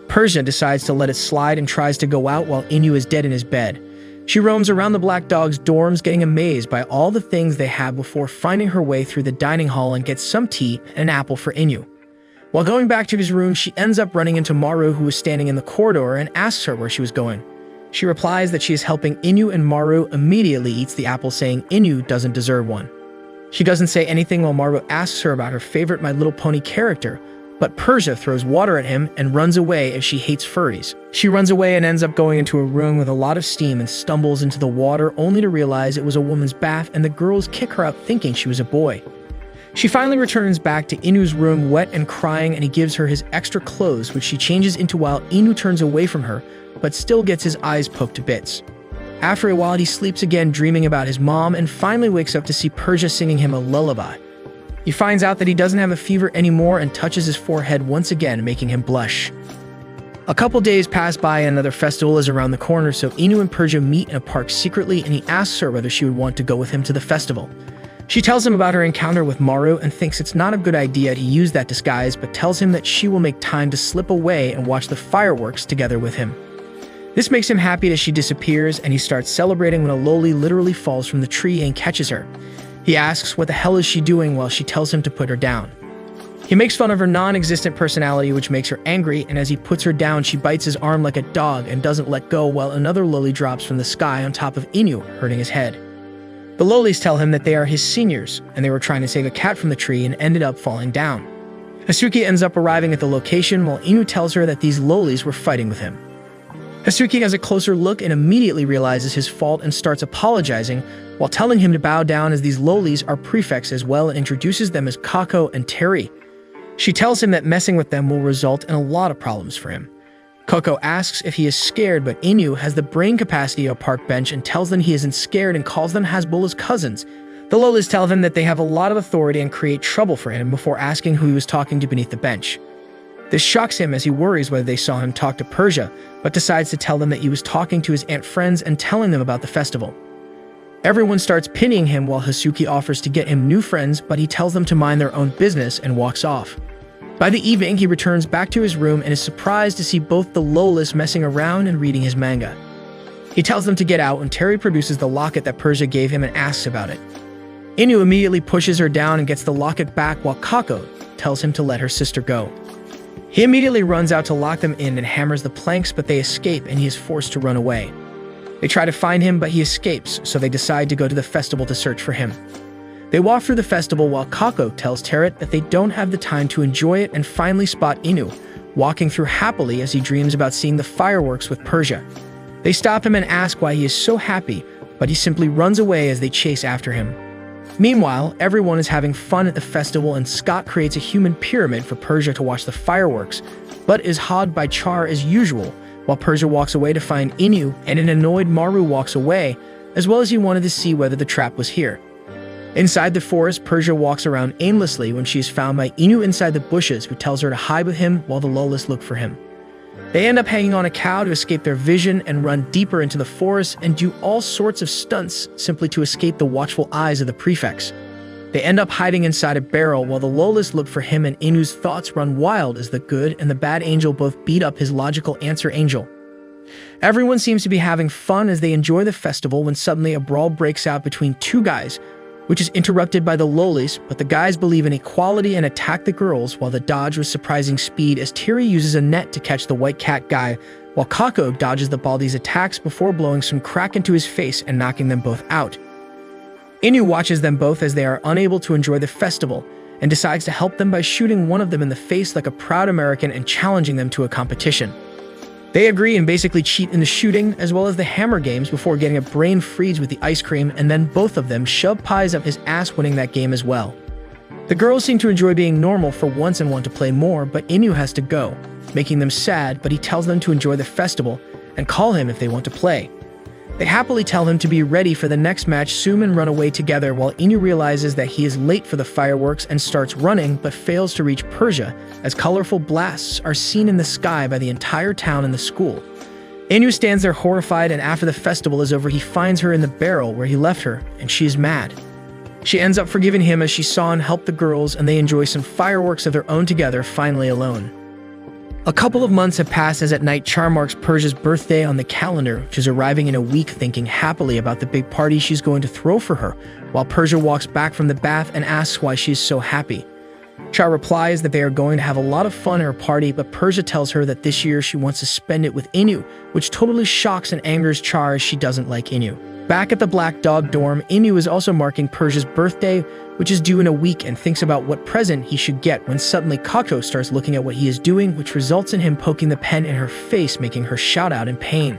Persia decides to let it slide and tries to go out while Inu is dead in his bed. She roams around the Black Dogs' dorms, getting amazed by all the things they have before finding her way through the dining hall and gets some tea and an apple for Inu. While going back to his room, she ends up running into Maru, who is standing in the corridor, and asks her where she was going. She replies that she is helping Inu, and Maru immediately eats the apple, saying Inu doesn't deserve one. She doesn't say anything while Maru asks her about her favorite My Little Pony character, but Persia throws water at him and runs away as she hates furries. She runs away and ends up going into a room with a lot of steam and stumbles into the water, only to realize it was a woman's bath, and the girls kick her out thinking she was a boy. She finally returns back to Inu's room wet and crying, and he gives her his extra clothes, which she changes into while Inu turns away from her, but still gets his eyes poked to bits. After a while, he sleeps again, dreaming about his mom, and finally wakes up to see Persia singing him a lullaby. He finds out that he doesn't have a fever anymore and touches his forehead once again, making him blush. A couple days pass by and another festival is around the corner, so Inu and Persia meet in a park secretly, and he asks her whether she would want to go with him to the festival. She tells him about her encounter with Maru and thinks it's not a good idea to use that disguise, but tells him that she will make time to slip away and watch the fireworks together with him. This makes him happy as she disappears, and he starts celebrating when a loli literally falls from the tree and catches her. He asks what the hell is she doing while she tells him to put her down. He makes fun of her non-existent personality, which makes her angry, and as he puts her down, she bites his arm like a dog and doesn't let go while another loli drops from the sky on top of Inu, hurting his head. The lolis tell him that they are his seniors, and they were trying to save a cat from the tree and ended up falling down. Hasuki ends up arriving at the location while Inu tells her that these lolis were fighting with him. Hasuki has a closer look and immediately realizes his fault and starts apologizing while telling him to bow down as these lolis are prefects as well and introduces them as Kako and Terry. She tells him that messing with them will result in a lot of problems for him. Coco asks if he is scared, but Inu has the brain capacity of a park bench and tells them he isn't scared and calls them Hasbullah's cousins. The lolis tell him that they have a lot of authority and create trouble for him before asking who he was talking to beneath the bench. This shocks him as he worries whether they saw him talk to Persia, but decides to tell them that he was talking to his aunt friends and telling them about the festival. Everyone starts pitying him while Hasuki offers to get him new friends, but he tells them to mind their own business and walks off. By the evening, he returns back to his room and is surprised to see both the lolis messing around and reading his manga. He tells them to get out, and Terry produces the locket that Persia gave him and asks about it. Inu immediately pushes her down and gets the locket back while Kako tells him to let her sister go. He immediately runs out to lock them in and hammers the planks, but they escape and he is forced to run away. They try to find him, but he escapes, so they decide to go to the festival to search for him. They walk through the festival while Kako tells Terret that they don't have the time to enjoy it and finally spot Inu, walking through happily as he dreams about seeing the fireworks with Persia. They stop him and ask why he is so happy, but he simply runs away as they chase after him. Meanwhile, everyone is having fun at the festival and Scott creates a human pyramid for Persia to watch the fireworks, but is hogged by Char as usual, while Persia walks away to find Inu and an annoyed Maru walks away, as well as he wanted to see whether the trap was here. Inside the forest, Persia walks around aimlessly when she is found by Inu inside the bushes, who tells her to hide with him while the lolis look for him. They end up hanging on a cow to escape their vision and run deeper into the forest and do all sorts of stunts simply to escape the watchful eyes of the prefects. They end up hiding inside a barrel while the lolis look for him, and Inu's thoughts run wild as the good and the bad angel both beat up his logical answer angel. Everyone seems to be having fun as they enjoy the festival when suddenly a brawl breaks out between two guys, which is interrupted by the lolis, but the guys believe in equality and attack the girls while they dodge with surprising speed as Tiri uses a net to catch the white cat guy, while Kako dodges the Baldi's attacks before blowing some crack into his face and knocking them both out. Inu watches them both as they are unable to enjoy the festival and decides to help them by shooting one of them in the face like a proud American and challenging them to a competition. They agree and basically cheat in the shooting as well as the hammer games before getting a brain freeze with the ice cream, and then both of them shove pies up his ass, winning that game as well. The girls seem to enjoy being normal for once and want to play more, but Inu has to go, making them sad, but he tells them to enjoy the festival and call him if they want to play. They happily tell him to be ready for the next match soon and run away together while Inu realizes that he is late for the fireworks and starts running but fails to reach Persia as colorful blasts are seen in the sky by the entire town and the school. Inu stands there horrified, and after the festival is over he finds her in the barrel where he left her and she is mad. She ends up forgiving him as she saw and helped the girls, and they enjoy some fireworks of their own together, finally alone. A couple of months have passed as at night Char marks Persia's birthday on the calendar, which is arriving in a week, thinking happily about the big party she's going to throw for her, while Persia walks back from the bath and asks why she is so happy. Char replies that they are going to have a lot of fun at her party, but Persia tells her that this year she wants to spend it with Inu, which totally shocks and angers Char as she doesn't like Inu. Back at the Black Dog dorm, Inu is also marking Persia's birthday, which is due in a week, and thinks about what present he should get when suddenly Kako starts looking at what he is doing, which results in him poking the pen in her face, making her shout out in pain.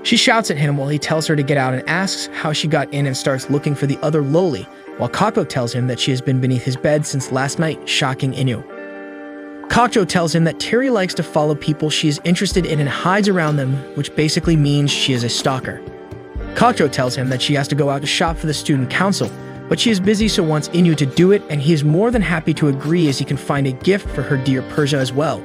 She shouts at him while he tells her to get out and asks how she got in and starts looking for the other loli, while Kako tells him that she has been beneath his bed since last night, shocking Inu. Kako tells him that Terry likes to follow people she is interested in and hides around them, which basically means she is a stalker. Kako tells him that she has to go out to shop for the student council, but she is busy so wants Inu to do it, and he is more than happy to agree as he can find a gift for her dear Persia as well.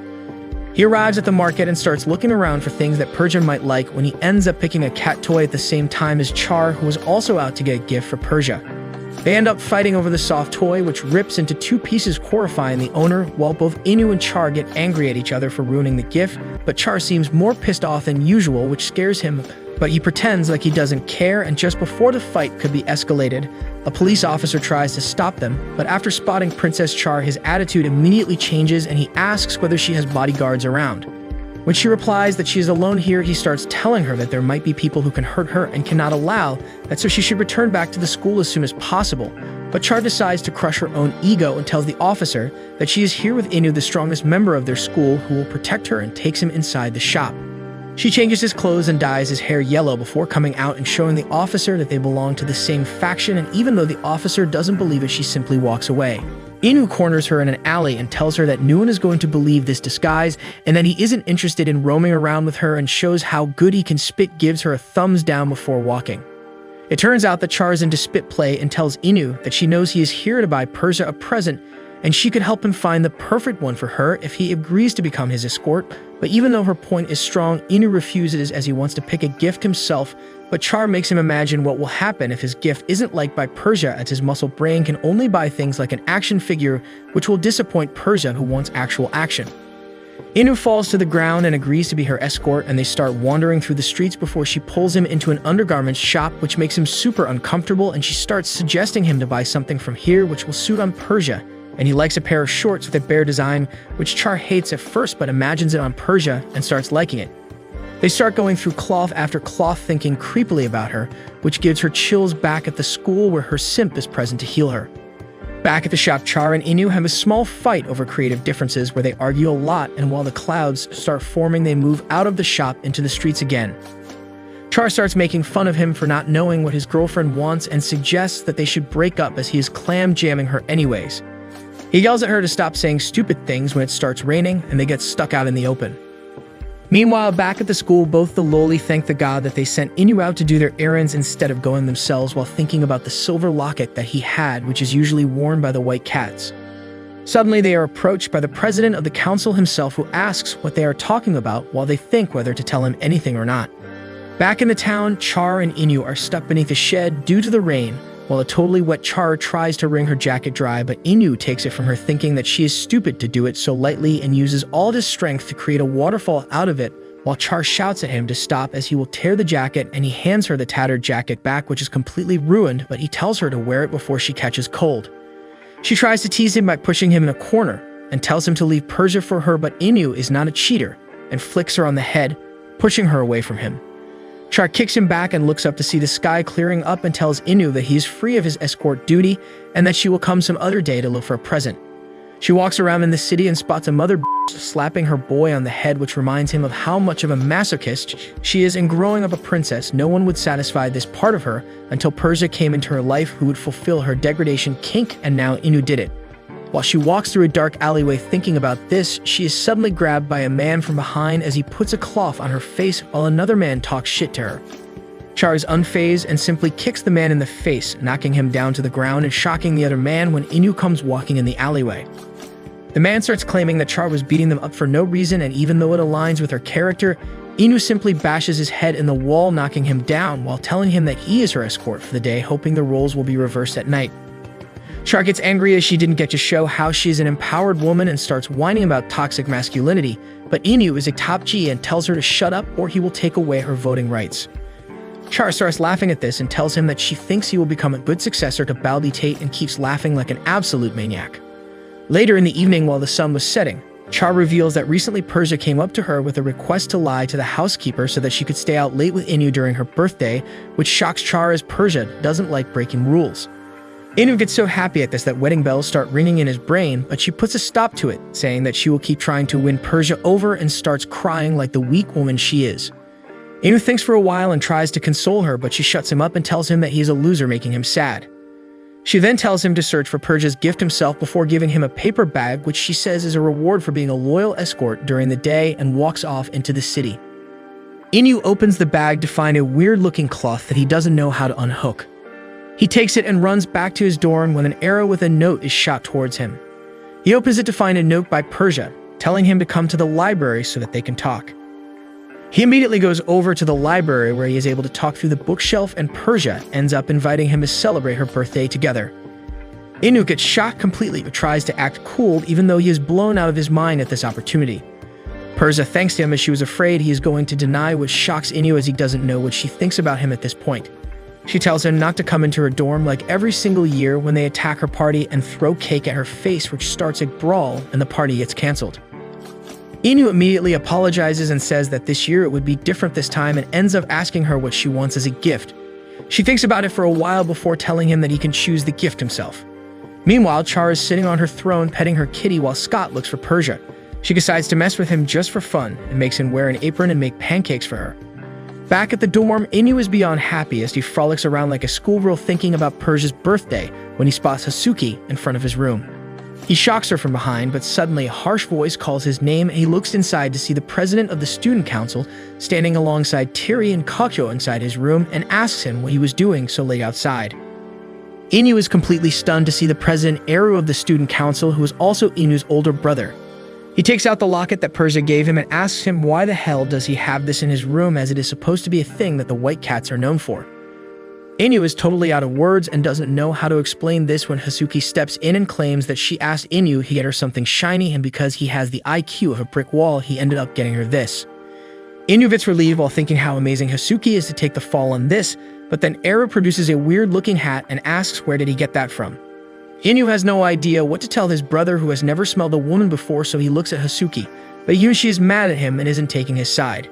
He arrives at the market and starts looking around for things that Persia might like when he ends up picking a cat toy at the same time as Char, who was also out to get a gift for Persia. They end up fighting over the soft toy, which rips into two pieces, horrifying the owner, while both Inu and Char get angry at each other for ruining the gift, but Char seems more pissed off than usual, which scares him, but he pretends like he doesn't care, and just before the fight could be escalated, a police officer tries to stop them, but after spotting Princess Char, his attitude immediately changes and he asks whether she has bodyguards around. When she replies that she is alone here, he starts telling her that there might be people who can hurt her and cannot allow that, so she should return back to the school as soon as possible. But Char decides to crush her own ego and tells the officer that she is here with Inu, the strongest member of their school, who will protect her, and takes him inside the shop. She changes his clothes and dyes his hair yellow before coming out and showing the officer that they belong to the same faction, and even though the officer doesn't believe it, she simply walks away. Inu corners her in an alley and tells her that no one is going to believe this disguise and that he isn't interested in roaming around with her, and shows how good he can spit, gives her a thumbs down before walking. It turns out that Char is into spit play and tells Inu that she knows he is here to buy Persia a present and she could help him find the perfect one for her if he agrees to become his escort. But even though her point is strong, Inu refuses as he wants to pick a gift himself, but Char makes him imagine what will happen if his gift isn't liked by Persia, as his muscle brain can only buy things like an action figure, which will disappoint Persia, who wants actual action. Inu falls to the ground and agrees to be her escort, and they start wandering through the streets before she pulls him into an undergarments shop, which makes him super uncomfortable, and she starts suggesting him to buy something from here which will suit on Persia. And he likes a pair of shorts with a bear design, which Char hates at first but imagines it on Persia and starts liking it. They start going through cloth after cloth, thinking creepily about her, which gives her chills back at the school where her simp is present to heal her. Back at the shop, Char and Inu have a small fight over creative differences where they argue a lot, and while the clouds start forming, they move out of the shop into the streets again. Char starts making fun of him for not knowing what his girlfriend wants and suggests that they should break up as he is clam jamming her anyways. He yells at her to stop saying stupid things when it starts raining, and they get stuck out in the open. Meanwhile, back at the school, both the loli thank the god that they sent Inu out to do their errands instead of going themselves, while thinking about the silver locket that he had, which is usually worn by the white cats. Suddenly, they are approached by the president of the council himself, who asks what they are talking about while they think whether to tell him anything or not. Back in the town, Char and Inu are stuck beneath a shed due to the rain, while a totally wet Char tries to wring her jacket dry, but Inu takes it from her, thinking that she is stupid to do it so lightly, and uses all his strength to create a waterfall out of it, while Char shouts at him to stop as he will tear the jacket, and he hands her the tattered jacket back, which is completely ruined, but he tells her to wear it before she catches cold. She tries to tease him by pushing him in a corner, and tells him to leave Persia for her, but Inu is not a cheater, and flicks her on the head, pushing her away from him. Char kicks him back and looks up to see the sky clearing up, and tells Inu that he is free of his escort duty and that she will come some other day to look for a present. She walks around in the city and spots a mother slapping her boy on the head, which reminds him of how much of a masochist she is, and growing up a princess, no one would satisfy this part of her until Persia came into her life, who would fulfill her degradation kink, and now Inu did it. While she walks through a dark alleyway thinking about this, she is suddenly grabbed by a man from behind as he puts a cloth on her face while another man talks shit to her. Char is unfazed and simply kicks the man in the face, knocking him down to the ground and shocking the other man when Inu comes walking in the alleyway. The man starts claiming that Char was beating them up for no reason, and even though it aligns with her character, Inu simply bashes his head in the wall, knocking him down while telling him that he is her escort for the day, hoping the roles will be reversed at night. Char gets angry as she didn't get to show how she is an empowered woman and starts whining about toxic masculinity, but Inu is a top G and tells her to shut up or he will take away her voting rights. Char starts laughing at this and tells him that she thinks he will become a good successor to Bullied Tate, and keeps laughing like an absolute maniac. Later in the evening, while the sun was setting, Char reveals that recently Persia came up to her with a request to lie to the housekeeper so that she could stay out late with Inu during her birthday, which shocks Char as Persia doesn't like breaking rules. Inu gets so happy at this that wedding bells start ringing in his brain, but she puts a stop to it, saying that she will keep trying to win Persia over, and starts crying like the weak woman she is. Inu thinks for a while and tries to console her, but she shuts him up and tells him that he is a loser, making him sad. She then tells him to search for Persia's gift himself before giving him a paper bag, which she says is a reward for being a loyal escort during the day, and walks off into the city. Inu opens the bag to find a weird-looking cloth that he doesn't know how to unhook. He takes it and runs back to his dorm when an arrow with a note is shot towards him. He opens it to find a note by Persia, telling him to come to the library so that they can talk. He immediately goes over to the library where he is able to talk through the bookshelf, and Persia ends up inviting him to celebrate her birthday together. Inu gets shocked completely but tries to act cool even though he is blown out of his mind at this opportunity. Persia thanks him as she was afraid he is going to deny, which shocks Inu as he doesn't know what she thinks about him at this point. She tells him not to come into her dorm like every single year when they attack her party and throw cake at her face, which starts a brawl and the party gets cancelled. Inu immediately apologizes and says that this year it would be different this time and ends up asking her what she wants as a gift. She thinks about it for a while before telling him that he can choose the gift himself. Meanwhile, Char is sitting on her throne petting her kitty while Scott looks for Persia. She decides to mess with him just for fun and makes him wear an apron and make pancakes for her. Back at the dorm, Inu is beyond happy as he frolics around like a schoolgirl thinking about Persia's birthday when he spots Hasuki in front of his room. He shocks her from behind, but suddenly a harsh voice calls his name and he looks inside to see the president of the student council standing alongside Tiri and Kakyo inside his room and asks him what he was doing so late outside. Inu is completely stunned to see the president Eru of the student council, who is also Inu's older brother. He takes out the locket that Persia gave him and asks him why the hell does he have this in his room, as it is supposed to be a thing that the White Cats are known for. Inu is totally out of words and doesn't know how to explain this when Hasuki steps in and claims that she asked Inu to get her something shiny, and because he has the IQ of a brick wall, he ended up getting her this. Inu gets relieved while thinking how amazing Hasuki is to take the fall on this, but then Eru produces a weird-looking hat and asks where did he get that from. Inu has no idea what to tell his brother, who has never smelled a woman before, so he looks at Hasuki, but Yushi is mad at him and isn't taking his side.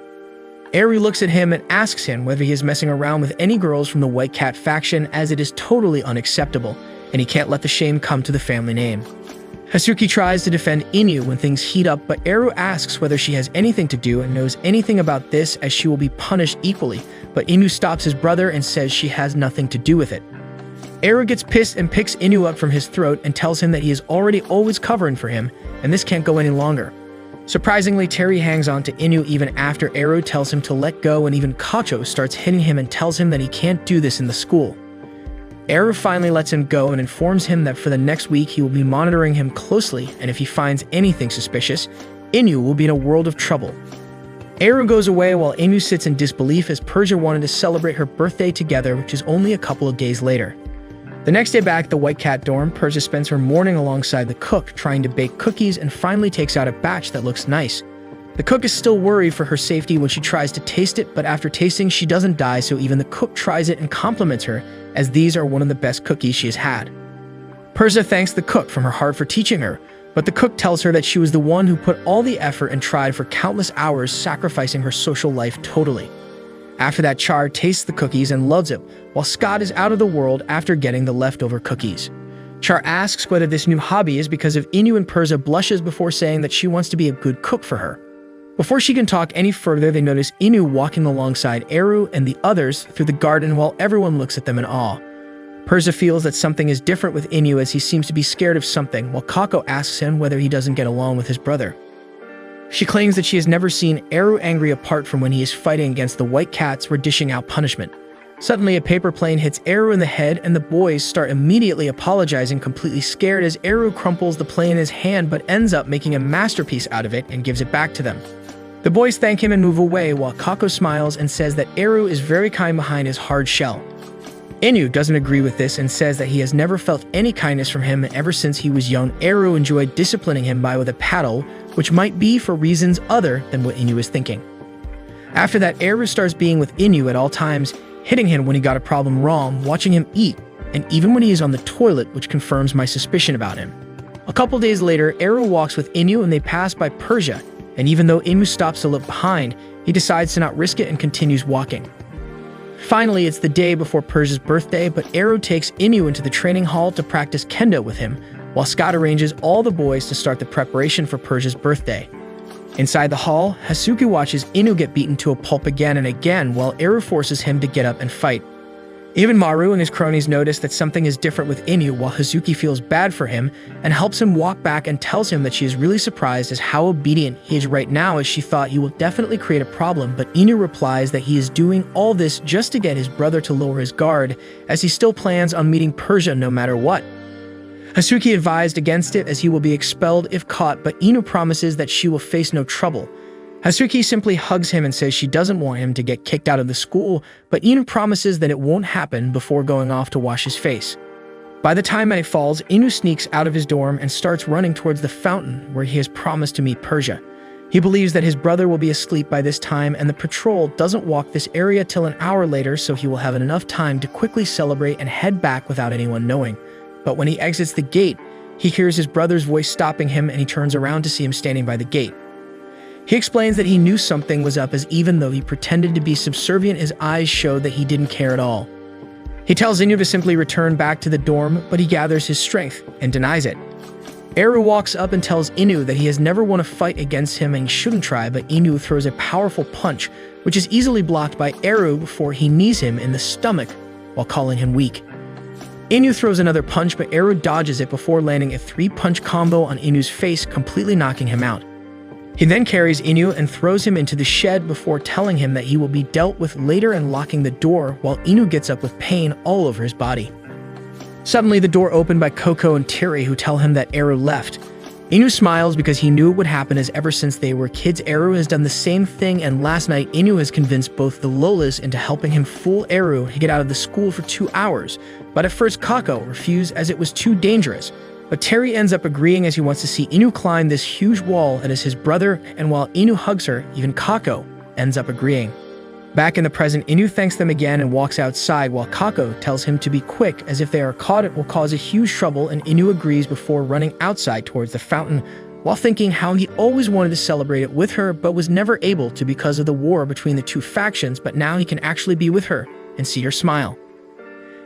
Eri looks at him and asks him whether he is messing around with any girls from the White Cat faction, as it is totally unacceptable, and he can't let the shame come to the family name. Hasuki tries to defend Inu when things heat up, but Eru asks whether she has anything to do and knows anything about this, as she will be punished equally, but Inu stops his brother and says she has nothing to do with it. Eru gets pissed and picks Inu up from his throat and tells him that he is already always covering for him, and this can't go any longer. Surprisingly, Terry hangs on to Inu even after Eru tells him to let go, and even Kacho starts hitting him and tells him that he can't do this in the school. Eru finally lets him go and informs him that for the next week he will be monitoring him closely, and if he finds anything suspicious, Inu will be in a world of trouble. Eru goes away while Inu sits in disbelief, as Persia wanted to celebrate her birthday together, which is only a couple of days later. The next day back at the White Cat dorm, Persia spends her morning alongside the cook trying to bake cookies and finally takes out a batch that looks nice. The cook is still worried for her safety when she tries to taste it, but after tasting she doesn't die, so even the cook tries it and compliments her, as these are one of the best cookies she has had. Persia thanks the cook from her heart for teaching her, but the cook tells her that she was the one who put all the effort and tried for countless hours, sacrificing her social life totally. After that, Char tastes the cookies and loves it, while Scott is out of the world after getting the leftover cookies. Char asks whether this new hobby is because of Inu, and Persia blushes before saying that she wants to be a good cook for her. Before she can talk any further, they notice Inu walking alongside Eru and the others through the garden while everyone looks at them in awe. Persia feels that something is different with Inu, as he seems to be scared of something, while Kako asks him whether he doesn't get along with his brother. She claims that she has never seen Eru angry apart from when he is fighting against the White Cats or dishing out punishment. Suddenly, a paper plane hits Eru in the head, and the boys start immediately apologizing, completely scared, as Eru crumples the plane in his hand but ends up making a masterpiece out of it and gives it back to them. The boys thank him and move away, while Kako smiles and says that Eru is very kind behind his hard shell. Inu doesn't agree with this and says that he has never felt any kindness from him, and ever since he was young, Eru enjoyed disciplining him with a paddle, which might be for reasons other than what Inu is thinking. After that, Eru starts being with Inu at all times, hitting him when he got a problem wrong, watching him eat, and even when he is on the toilet, which confirms my suspicion about him. A couple days later, Eru walks with Inu and they pass by Persia, and even though Inu stops to look behind, he decides to not risk it and continues walking. Finally, it's the day before Persia's birthday, but Eru takes Inu into the training hall to practice kendo with him, while Scott arranges all the boys to start the preparation for Persia's birthday. Inside the hall, Hasuki watches Inu get beaten to a pulp again and again, while Eru forces him to get up and fight. Even Maru and his cronies notice that something is different with Inu, while Hazuki feels bad for him and helps him walk back and tells him that she is really surprised as how obedient he is right now, as she thought he will definitely create a problem, but Inu replies that he is doing all this just to get his brother to lower his guard, as he still plans on meeting Persia no matter what. Hasuki advised against it as he will be expelled if caught, but Inu promises that she will face no trouble. Hasuki simply hugs him and says she doesn't want him to get kicked out of the school, but Inu promises that it won't happen before going off to wash his face. By the time night falls, Inu sneaks out of his dorm and starts running towards the fountain where he has promised to meet Persia. He believes that his brother will be asleep by this time, and the patrol doesn't walk this area till an hour later, so he will have enough time to quickly celebrate and head back without anyone knowing. But when he exits the gate, he hears his brother's voice stopping him, and he turns around to see him standing by the gate. He explains that he knew something was up, as even though he pretended to be subservient, his eyes showed that he didn't care at all. He tells Inu to simply return back to the dorm, but he gathers his strength and denies it. Eru walks up and tells Inu that he has never won a fight against him and he shouldn't try, but Inu throws a powerful punch, which is easily blocked by Eru before he knees him in the stomach while calling him weak. Inu throws another punch, but Eru dodges it before landing a 3-punch combo on Inu's face, completely knocking him out. He then carries Inu and throws him into the shed before telling him that he will be dealt with later and locking the door, while Inu gets up with pain all over his body. Suddenly, the door opened by Coco and Terry, who tell him that Eru left. Inu smiles because he knew it would happen, as ever since they were kids, Eru has done the same thing, and last night Inu has convinced both the Lolas into helping him fool Eru to get out of the school for 2 hours. But at first Coco refused as it was too dangerous. But Terry ends up agreeing as he wants to see Inu climb this huge wall that is his brother, and while Inu hugs her, even Kako ends up agreeing. Back in the present, Inu thanks them again and walks outside, while Kako tells him to be quick, as if they are caught it will cause a huge trouble, and Inu agrees before running outside towards the fountain, while thinking how he always wanted to celebrate it with her but was never able to because of the war between the two factions, but now he can actually be with her and see her smile.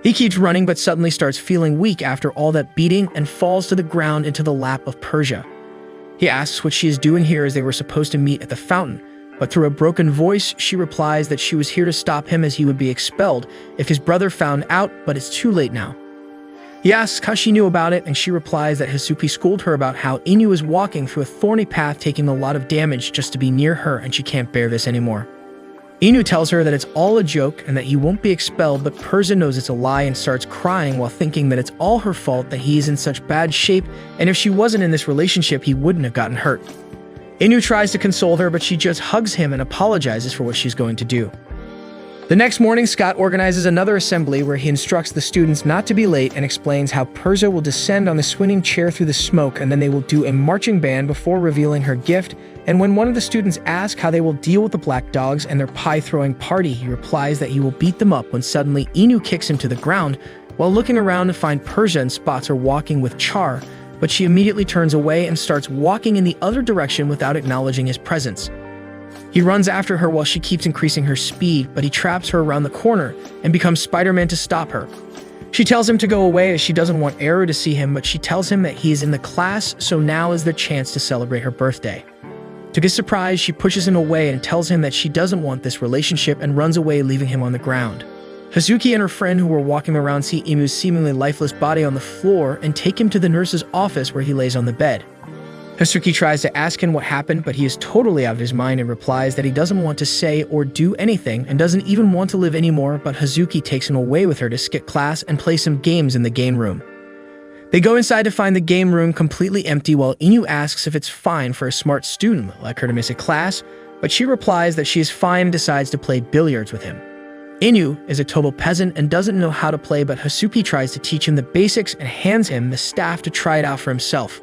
He keeps running but suddenly starts feeling weak after all that beating and falls to the ground into the lap of Persia. He asks what she is doing here, as they were supposed to meet at the fountain, but through a broken voice she replies that she was here to stop him as he would be expelled if his brother found out, but it's too late now. He asks how she knew about it, and she replies that Hasuki schooled her about how Inu is walking through a thorny path taking a lot of damage just to be near her, and she can't bear this anymore. Inu tells her that it's all a joke and that he won't be expelled, but Persia knows it's a lie and starts crying while thinking that it's all her fault that he is in such bad shape, and if she wasn't in this relationship he wouldn't have gotten hurt. Inu tries to console her, but she just hugs him and apologizes for what she's going to do. The next morning, Scott organizes another assembly where he instructs the students not to be late and explains how Persia will descend on the swinging chair through the smoke, and then they will do a marching band before revealing her gift. And when one of the students asks how they will deal with the black dogs and their pie-throwing party, he replies that he will beat them up, when suddenly Inu kicks him to the ground while looking around to find Persia and spots her walking with Char, but she immediately turns away and starts walking in the other direction without acknowledging his presence. He runs after her while she keeps increasing her speed, but he traps her around the corner and becomes Spider-Man to stop her. She tells him to go away as she doesn't want Eru to see him, but she tells him that he is in the class, so now is their chance to celebrate her birthday. To his surprise, she pushes him away and tells him that she doesn't want this relationship and runs away, leaving him on the ground. Hazuki and her friend who were walking around see Imu's seemingly lifeless body on the floor and take him to the nurse's office where he lays on the bed. Hazuki tries to ask him what happened, but he is totally out of his mind and replies that he doesn't want to say or do anything and doesn't even want to live anymore, but Hazuki takes him away with her to skip class and play some games in the game room. They go inside to find the game room completely empty, while Inu asks if it's fine for a smart student like her to miss a class, but she replies that she is fine and decides to play billiards with him. Inu is a total peasant and doesn't know how to play, but Hazuki tries to teach him the basics and hands him the staff to try it out for himself.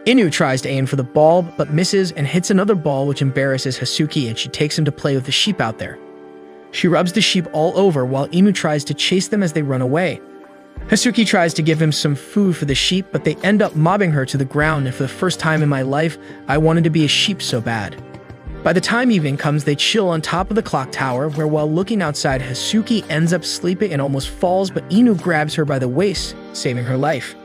Inu tries to aim for the ball, but misses and hits another ball, which embarrasses Hazuki, and she takes him to play with the sheep out there. She rubs the sheep all over while Inu tries to chase them as they run away. Hazuki tries to give him some food for the sheep, but they end up mobbing her to the ground, and for the first time in my life, I wanted to be a sheep so bad. By the time evening comes, they chill on top of the clock tower, where while looking outside, Hazuki ends up sleeping and almost falls, but Inu grabs her by the waist, saving her life.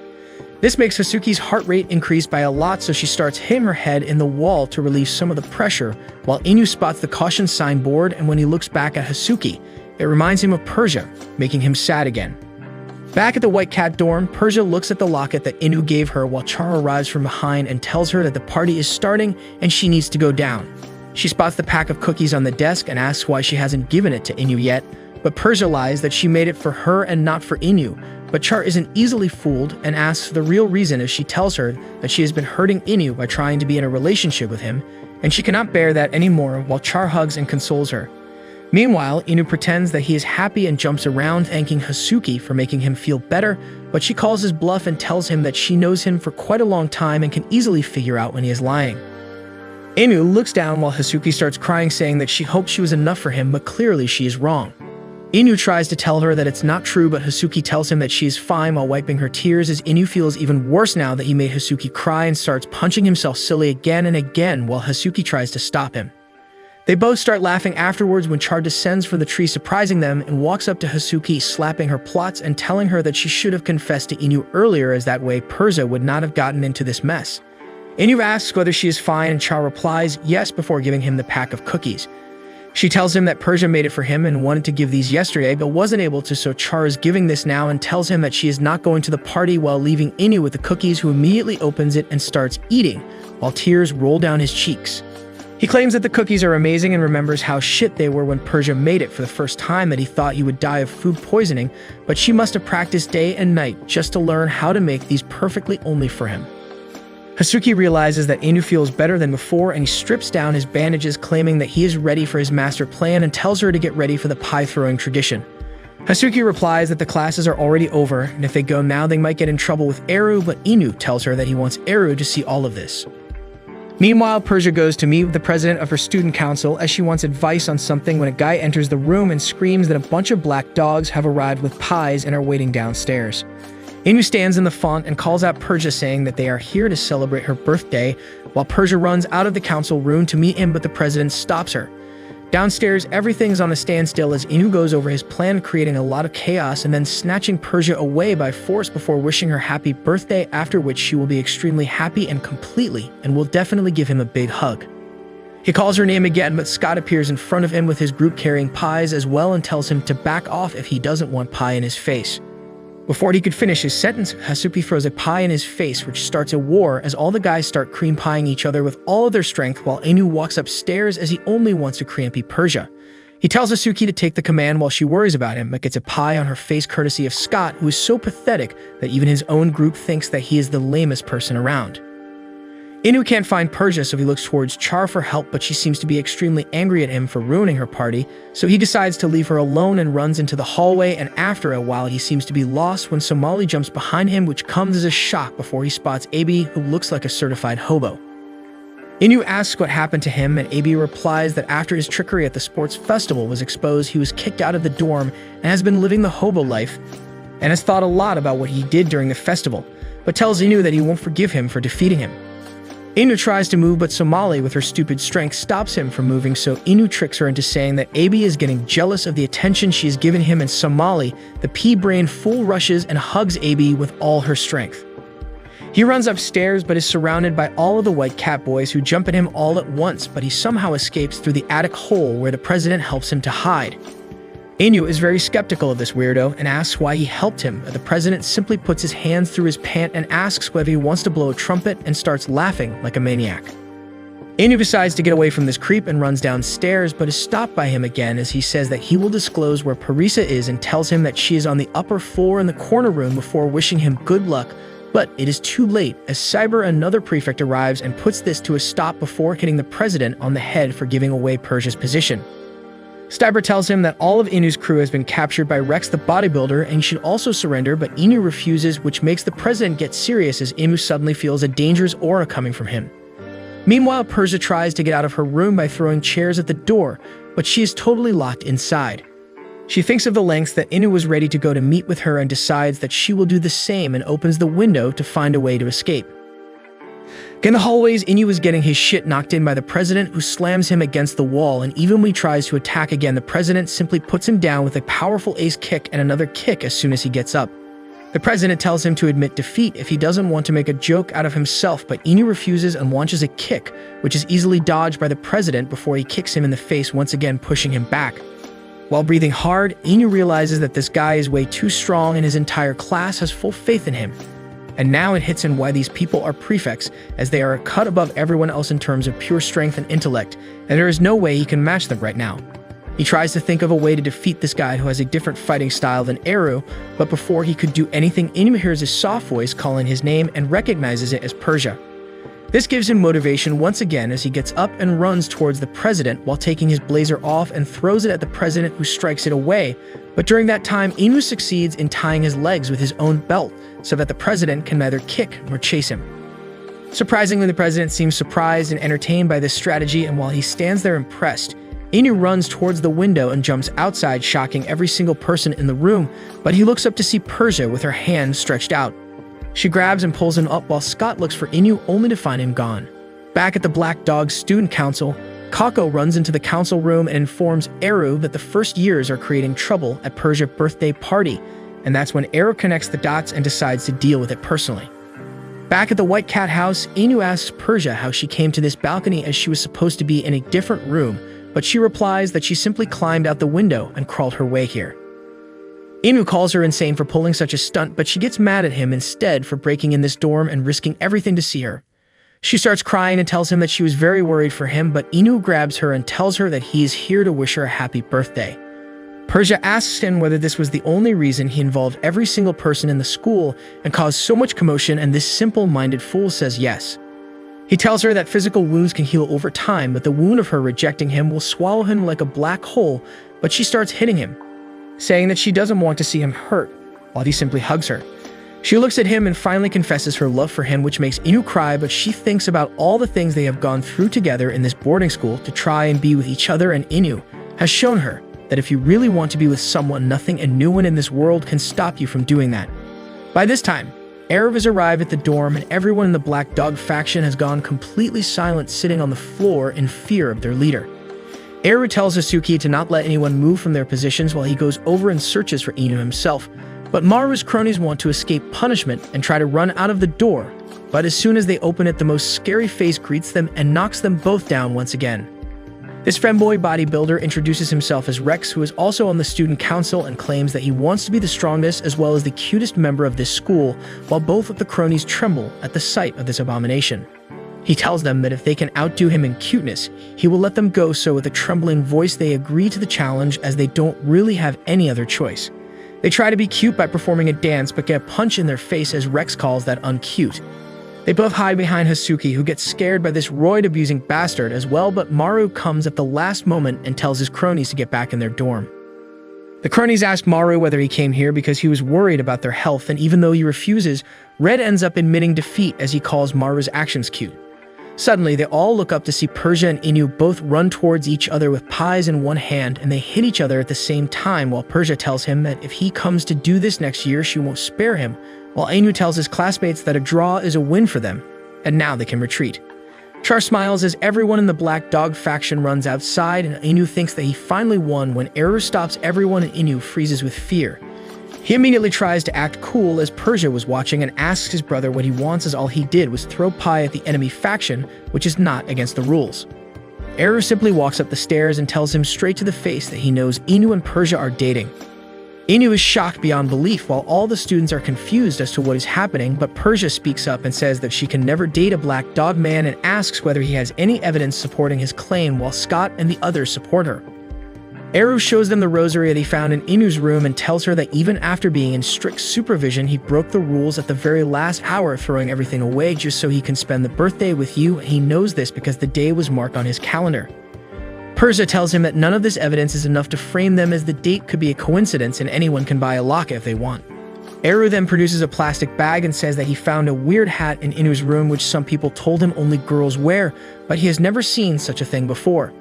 This makes Hazuki's heart rate increase by a lot, so she starts hitting her head in the wall to relieve some of the pressure, while Inu spots the caution sign board, and when he looks back at Hazuki, it reminds him of Persia, making him sad again. Back at the White Cat dorm, Persia looks at the locket that Inu gave her while Char arrives from behind and tells her that the party is starting and she needs to go down. She spots the pack of cookies on the desk and asks why she hasn't given it to Inu yet, but Persia lies that she made it for her and not for Inu, But Char isn't easily fooled and asks for the real reason as she tells her that she has been hurting Inu by trying to be in a relationship with him, and she cannot bear that anymore while Char hugs and consoles her. Meanwhile, Inu pretends that he is happy and jumps around thanking Hasuki for making him feel better, but she calls his bluff and tells him that she knows him for quite a long time and can easily figure out when he is lying. Inu looks down while Hasuki starts crying, saying that she hoped she was enough for him, but clearly she is wrong. Inu tries to tell her that it's not true, but Hasuki tells him that she is fine while wiping her tears, as Inu feels even worse now that he made Hasuki cry and starts punching himself silly again and again while Hasuki tries to stop him. They both start laughing afterwards when Char descends for the tree, surprising them, and walks up to Hasuki, slapping her plots and telling her that she should have confessed to Inu earlier, as that way Persia would not have gotten into this mess. Inu asks whether she is fine, and Char replies yes before giving him the pack of cookies. She tells him that Persia made it for him and wanted to give these yesterday but wasn't able to, so Char is giving this now and tells him that she is not going to the party, while leaving Inu with the cookies, who immediately opens it and starts eating while tears roll down his cheeks. He claims that the cookies are amazing and remembers how shit they were when Persia made it for the first time, that he thought he would die of food poisoning, but she must have practiced day and night just to learn how to make these perfectly only for him. Hasuki realizes that Inu feels better than before, and he strips down his bandages, claiming that he is ready for his master plan, and tells her to get ready for the pie-throwing tradition. Hasuki replies that the classes are already over, and if they go now they might get in trouble with Eru, but Inu tells her that he wants Eru to see all of this. Meanwhile, Persia goes to meet with the president of her student council as she wants advice on something when a guy enters the room and screams that a bunch of black dogs have arrived with pies and are waiting downstairs. Inu stands in the font and calls out Persia, saying that they are here to celebrate her birthday, while Persia runs out of the council room to meet him, but the president stops her. Downstairs, everything's on a standstill as Inu goes over his plan, creating a lot of chaos and then snatching Persia away by force before wishing her happy birthday, after which she will be extremely happy and completely and will definitely give him a big hug. He calls her name again, but Scott appears in front of him with his group carrying pies as well and tells him to back off if he doesn't want pie in his face. Before he could finish his sentence, Hasuki throws a pie in his face, which starts a war as all the guys start cream pieing each other with all of their strength, while Inu walks upstairs as he only wants to crampy Persia. He tells Hasuki to take the command while she worries about him, but gets a pie on her face courtesy of Scott, who is so pathetic that even his own group thinks that he is the lamest person around. Inu can't find Persia, so he looks towards Char for help, but she seems to be extremely angry at him for ruining her party, so he decides to leave her alone and runs into the hallway, and after a while he seems to be lost when Somali jumps behind him, which comes as a shock before he spots Abi, who looks like a certified hobo. Inu asks what happened to him, and Abi replies that after his trickery at the sports festival was exposed, he was kicked out of the dorm and has been living the hobo life, and has thought a lot about what he did during the festival, but tells Inu that he won't forgive him for defeating him. Inu tries to move, but Somali, with her stupid strength, stops him from moving, so Inu tricks her into saying that Abi is getting jealous of the attention she has given him, and Somali, the pea-brain fool, rushes and hugs Abi with all her strength. He runs upstairs but is surrounded by all of the white cat boys who jump at him all at once, but he somehow escapes through the attic hole where the president helps him to hide. Inu is very skeptical of this weirdo and asks why he helped him, but the president simply puts his hands through his pant and asks whether he wants to blow a trumpet and starts laughing like a maniac. Inu decides to get away from this creep and runs downstairs, but is stopped by him again as he says that he will disclose where Parisa is and tells him that she is on the upper floor in the corner room before wishing him good luck, but it is too late as Cyber, another prefect, arrives and puts this to a stop before hitting the president on the head for giving away Persia's position. Stiber tells him that all of Inu's crew has been captured by Rex the bodybuilder and he should also surrender, but Inu refuses, which makes the president get serious as Inu suddenly feels a dangerous aura coming from him. Meanwhile, Persia tries to get out of her room by throwing chairs at the door, but she is totally locked inside. She thinks of the lengths that Inu was ready to go to meet with her and decides that she will do the same and opens the window to find a way to escape. In the hallways, Inu is getting his shit knocked in by the president, who slams him against the wall, and even when he tries to attack again, the president simply puts him down with a powerful ace kick and another kick as soon as he gets up. The president tells him to admit defeat if he doesn't want to make a joke out of himself, but Inu refuses and launches a kick, which is easily dodged by the president before he kicks him in the face, once again pushing him back. While breathing hard, Inu realizes that this guy is way too strong and his entire class has full faith in him. And now it hits him why these people are prefects, as they are a cut above everyone else in terms of pure strength and intellect, and there is no way he can match them right now. He tries to think of a way to defeat this guy who has a different fighting style than Eru, but before he could do anything, Inu hears a soft voice calling his name and recognizes it as Persia. This gives him motivation once again as he gets up and runs towards the president while taking his blazer off and throws it at the president, who strikes it away. But during that time, Inu succeeds in tying his legs with his own belt so that the president can neither kick nor chase him. Surprisingly, the president seems surprised and entertained by this strategy, and while he stands there impressed, Inu runs towards the window and jumps outside, shocking every single person in the room, but he looks up to see Persia with her hand stretched out. She grabs and pulls him up while Scott looks for Inu, only to find him gone. Back at the Black Dog Student Council, Kako runs into the council room and informs Eru that the first years are creating trouble at Persia's birthday party, and that's when Eru connects the dots and decides to deal with it personally. Back at the White Cat house, Inu asks Persia how she came to this balcony as she was supposed to be in a different room, but she replies that she simply climbed out the window and crawled her way here. Inu calls her insane for pulling such a stunt, but she gets mad at him instead for breaking in this dorm and risking everything to see her. She starts crying and tells him that she was very worried for him, but Inu grabs her and tells her that he is here to wish her a happy birthday. Persia asks him whether this was the only reason he involved every single person in the school and caused so much commotion, and this simple-minded fool says yes. He tells her that physical wounds can heal over time, but the wound of her rejecting him will swallow him like a black hole, but she starts hitting him, saying that she doesn't want to see him hurt, while he simply hugs her. She looks at him and finally confesses her love for him, which makes Inu cry, but she thinks about all the things they have gone through together in this boarding school to try and be with each other, and Inu has shown her that if you really want to be with someone, nothing and no one in this world can stop you from doing that. By this time, Erev has arrived at the dorm, and everyone in the Black Dog faction has gone completely silent, sitting on the floor in fear of their leader. Eru tells Asuki to not let anyone move from their positions while he goes over and searches for Inu himself, but Maru's cronies want to escape punishment and try to run out of the door, but as soon as they open it, the most scary face greets them and knocks them both down once again. This femboy bodybuilder introduces himself as Rex, who is also on the student council, and claims that he wants to be the strongest as well as the cutest member of this school, while both of the cronies tremble at the sight of this abomination. He tells them that if they can outdo him in cuteness, he will let them go, so with a trembling voice they agree to the challenge as they don't really have any other choice. They try to be cute by performing a dance but get a punch in their face as Rex calls that uncute. They both hide behind Hasuki, who gets scared by this roid-abusing bastard as well, but Maru comes at the last moment and tells his cronies to get back in their dorm. The cronies ask Maru whether he came here because he was worried about their health, and even though he refuses, Red ends up admitting defeat as he calls Maru's actions cute. Suddenly, they all look up to see Persia and Inu both run towards each other with pies in one hand, and they hit each other at the same time, while Persia tells him that if he comes to do this next year, she won't spare him, while Inu tells his classmates that a draw is a win for them, and now they can retreat. Char smiles as everyone in the Black Dog faction runs outside, and Inu thinks that he finally won when Eru stops everyone and Inu freezes with fear. He immediately tries to act cool as Persia was watching and asks his brother what he wants, as all he did was throw pie at the enemy faction, which is not against the rules. Eru simply walks up the stairs and tells him straight to the face that he knows Inu and Persia are dating. Inu is shocked beyond belief while all the students are confused as to what is happening, but Persia speaks up and says that she can never date a Black Dog man and asks whether he has any evidence supporting his claim, while Scott and the others support her. Eru shows them the rosary that he found in Inu's room and tells her that even after being in strict supervision, he broke the rules at the very last hour, throwing everything away just so he can spend the birthday with you. He knows this because the day was marked on his calendar. Persia tells him that none of this evidence is enough to frame them, as the date could be a coincidence and anyone can buy a locket if they want. Eru then produces a plastic bag and says that he found a weird hat in Inu's room which some people told him only girls wear, but he has never seen such a thing before.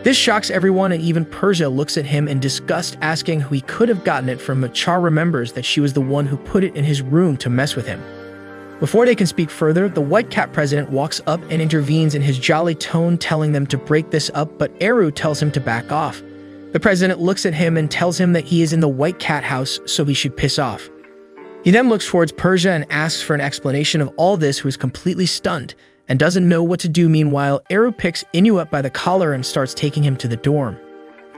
This shocks everyone, and even Persia looks at him in disgust, asking who he could have gotten it from, but Char remembers that she was the one who put it in his room to mess with him. Before they can speak further, the White Cat president walks up and intervenes in his jolly tone, telling them to break this up, but Eru tells him to back off. The president looks at him and tells him that he is in the White Cat house, so he should piss off. He then looks towards Persia and asks for an explanation of all this, who is completely stunned and doesn't know what to do. Meanwhile, Eru picks Inu up by the collar and starts taking him to the dorm.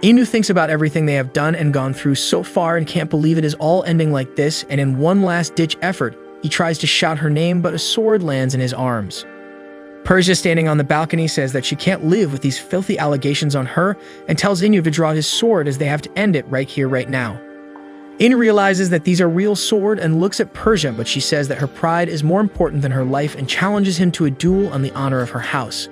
Inu thinks about everything they have done and gone through so far and can't believe it is all ending like this, and in one last-ditch effort, he tries to shout her name, but a sword lands in his arms. Persia, standing on the balcony, says that she can't live with these filthy allegations on her and tells Inu to draw his sword as they have to end it right here, right now. Inu realizes that these are real sword and looks at Persia, but she says that her pride is more important than her life and challenges him to a duel on the honor of her house.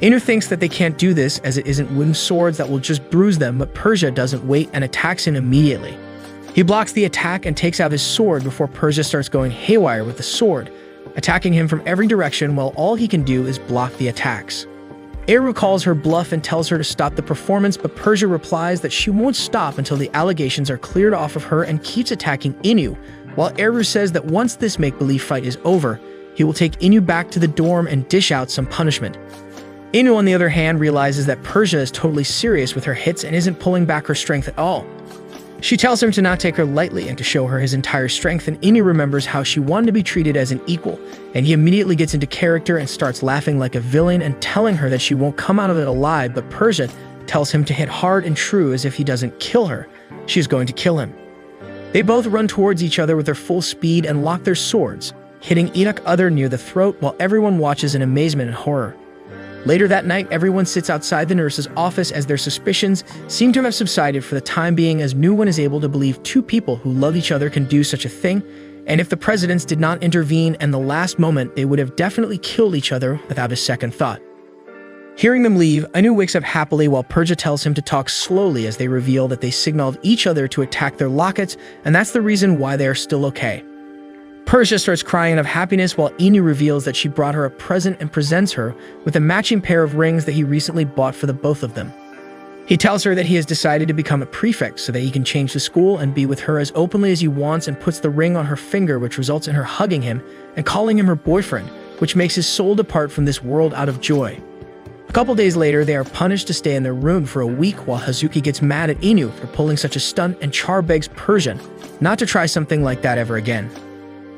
Inu thinks that they can't do this as it isn't wooden swords that will just bruise them, but Persia doesn't wait and attacks him immediately. He blocks the attack and takes out his sword before Persia starts going haywire with the sword, attacking him from every direction while all he can do is block the attacks. Eru calls her bluff and tells her to stop the performance, but Persia replies that she won't stop until the allegations are cleared off of her and keeps attacking Inu, while Eru says that once this make-believe fight is over, he will take Inu back to the dorm and dish out some punishment. Inu, on the other hand, realizes that Persia is totally serious with her hits and isn't pulling back her strength at all. She tells him to not take her lightly and to show her his entire strength, and Inu remembers how she wanted to be treated as an equal, and he immediately gets into character and starts laughing like a villain and telling her that she won't come out of it alive, but Persia tells him to hit hard and true as if he doesn't kill her, she is going to kill him. They both run towards each other with their full speed and lock their swords, hitting each other near the throat while everyone watches in amazement and horror. Later that night, everyone sits outside the nurse's office as their suspicions seem to have subsided for the time being, as no one is able to believe two people who love each other can do such a thing, and if the presidents did not intervene in the last moment, they would have definitely killed each other without a second thought. Hearing them leave, Inu wakes up happily while Persia tells him to talk slowly as they reveal that they signaled each other to attack their lockets, and that's the reason why they are still okay. Persia starts crying of happiness while Inu reveals that she brought her a present and presents her with a matching pair of rings that he recently bought for the both of them. He tells her that he has decided to become a prefect so that he can change the school and be with her as openly as he wants, and puts the ring on her finger, which results in her hugging him and calling him her boyfriend, which makes his soul depart from this world out of joy. A couple days later, they are punished to stay in their room for a week while Hazuki gets mad at Inu for pulling such a stunt, and Char begs Persia not to try something like that ever again.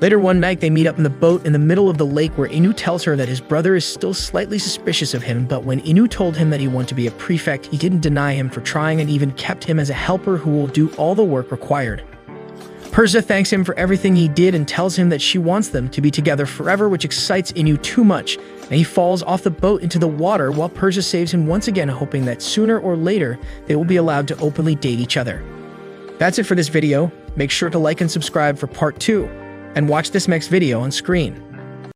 Later one night, they meet up in the boat in the middle of the lake where Inu tells her that his brother is still slightly suspicious of him, but when Inu told him that he wanted to be a prefect, he didn't deny him for trying and even kept him as a helper who will do all the work required. Persia thanks him for everything he did and tells him that she wants them to be together forever, which excites Inu too much, and he falls off the boat into the water while Persia saves him once again, hoping that sooner or later they will be allowed to openly date each other. That's it for this video. Make sure to like and subscribe for part 2. And watch this next video on screen.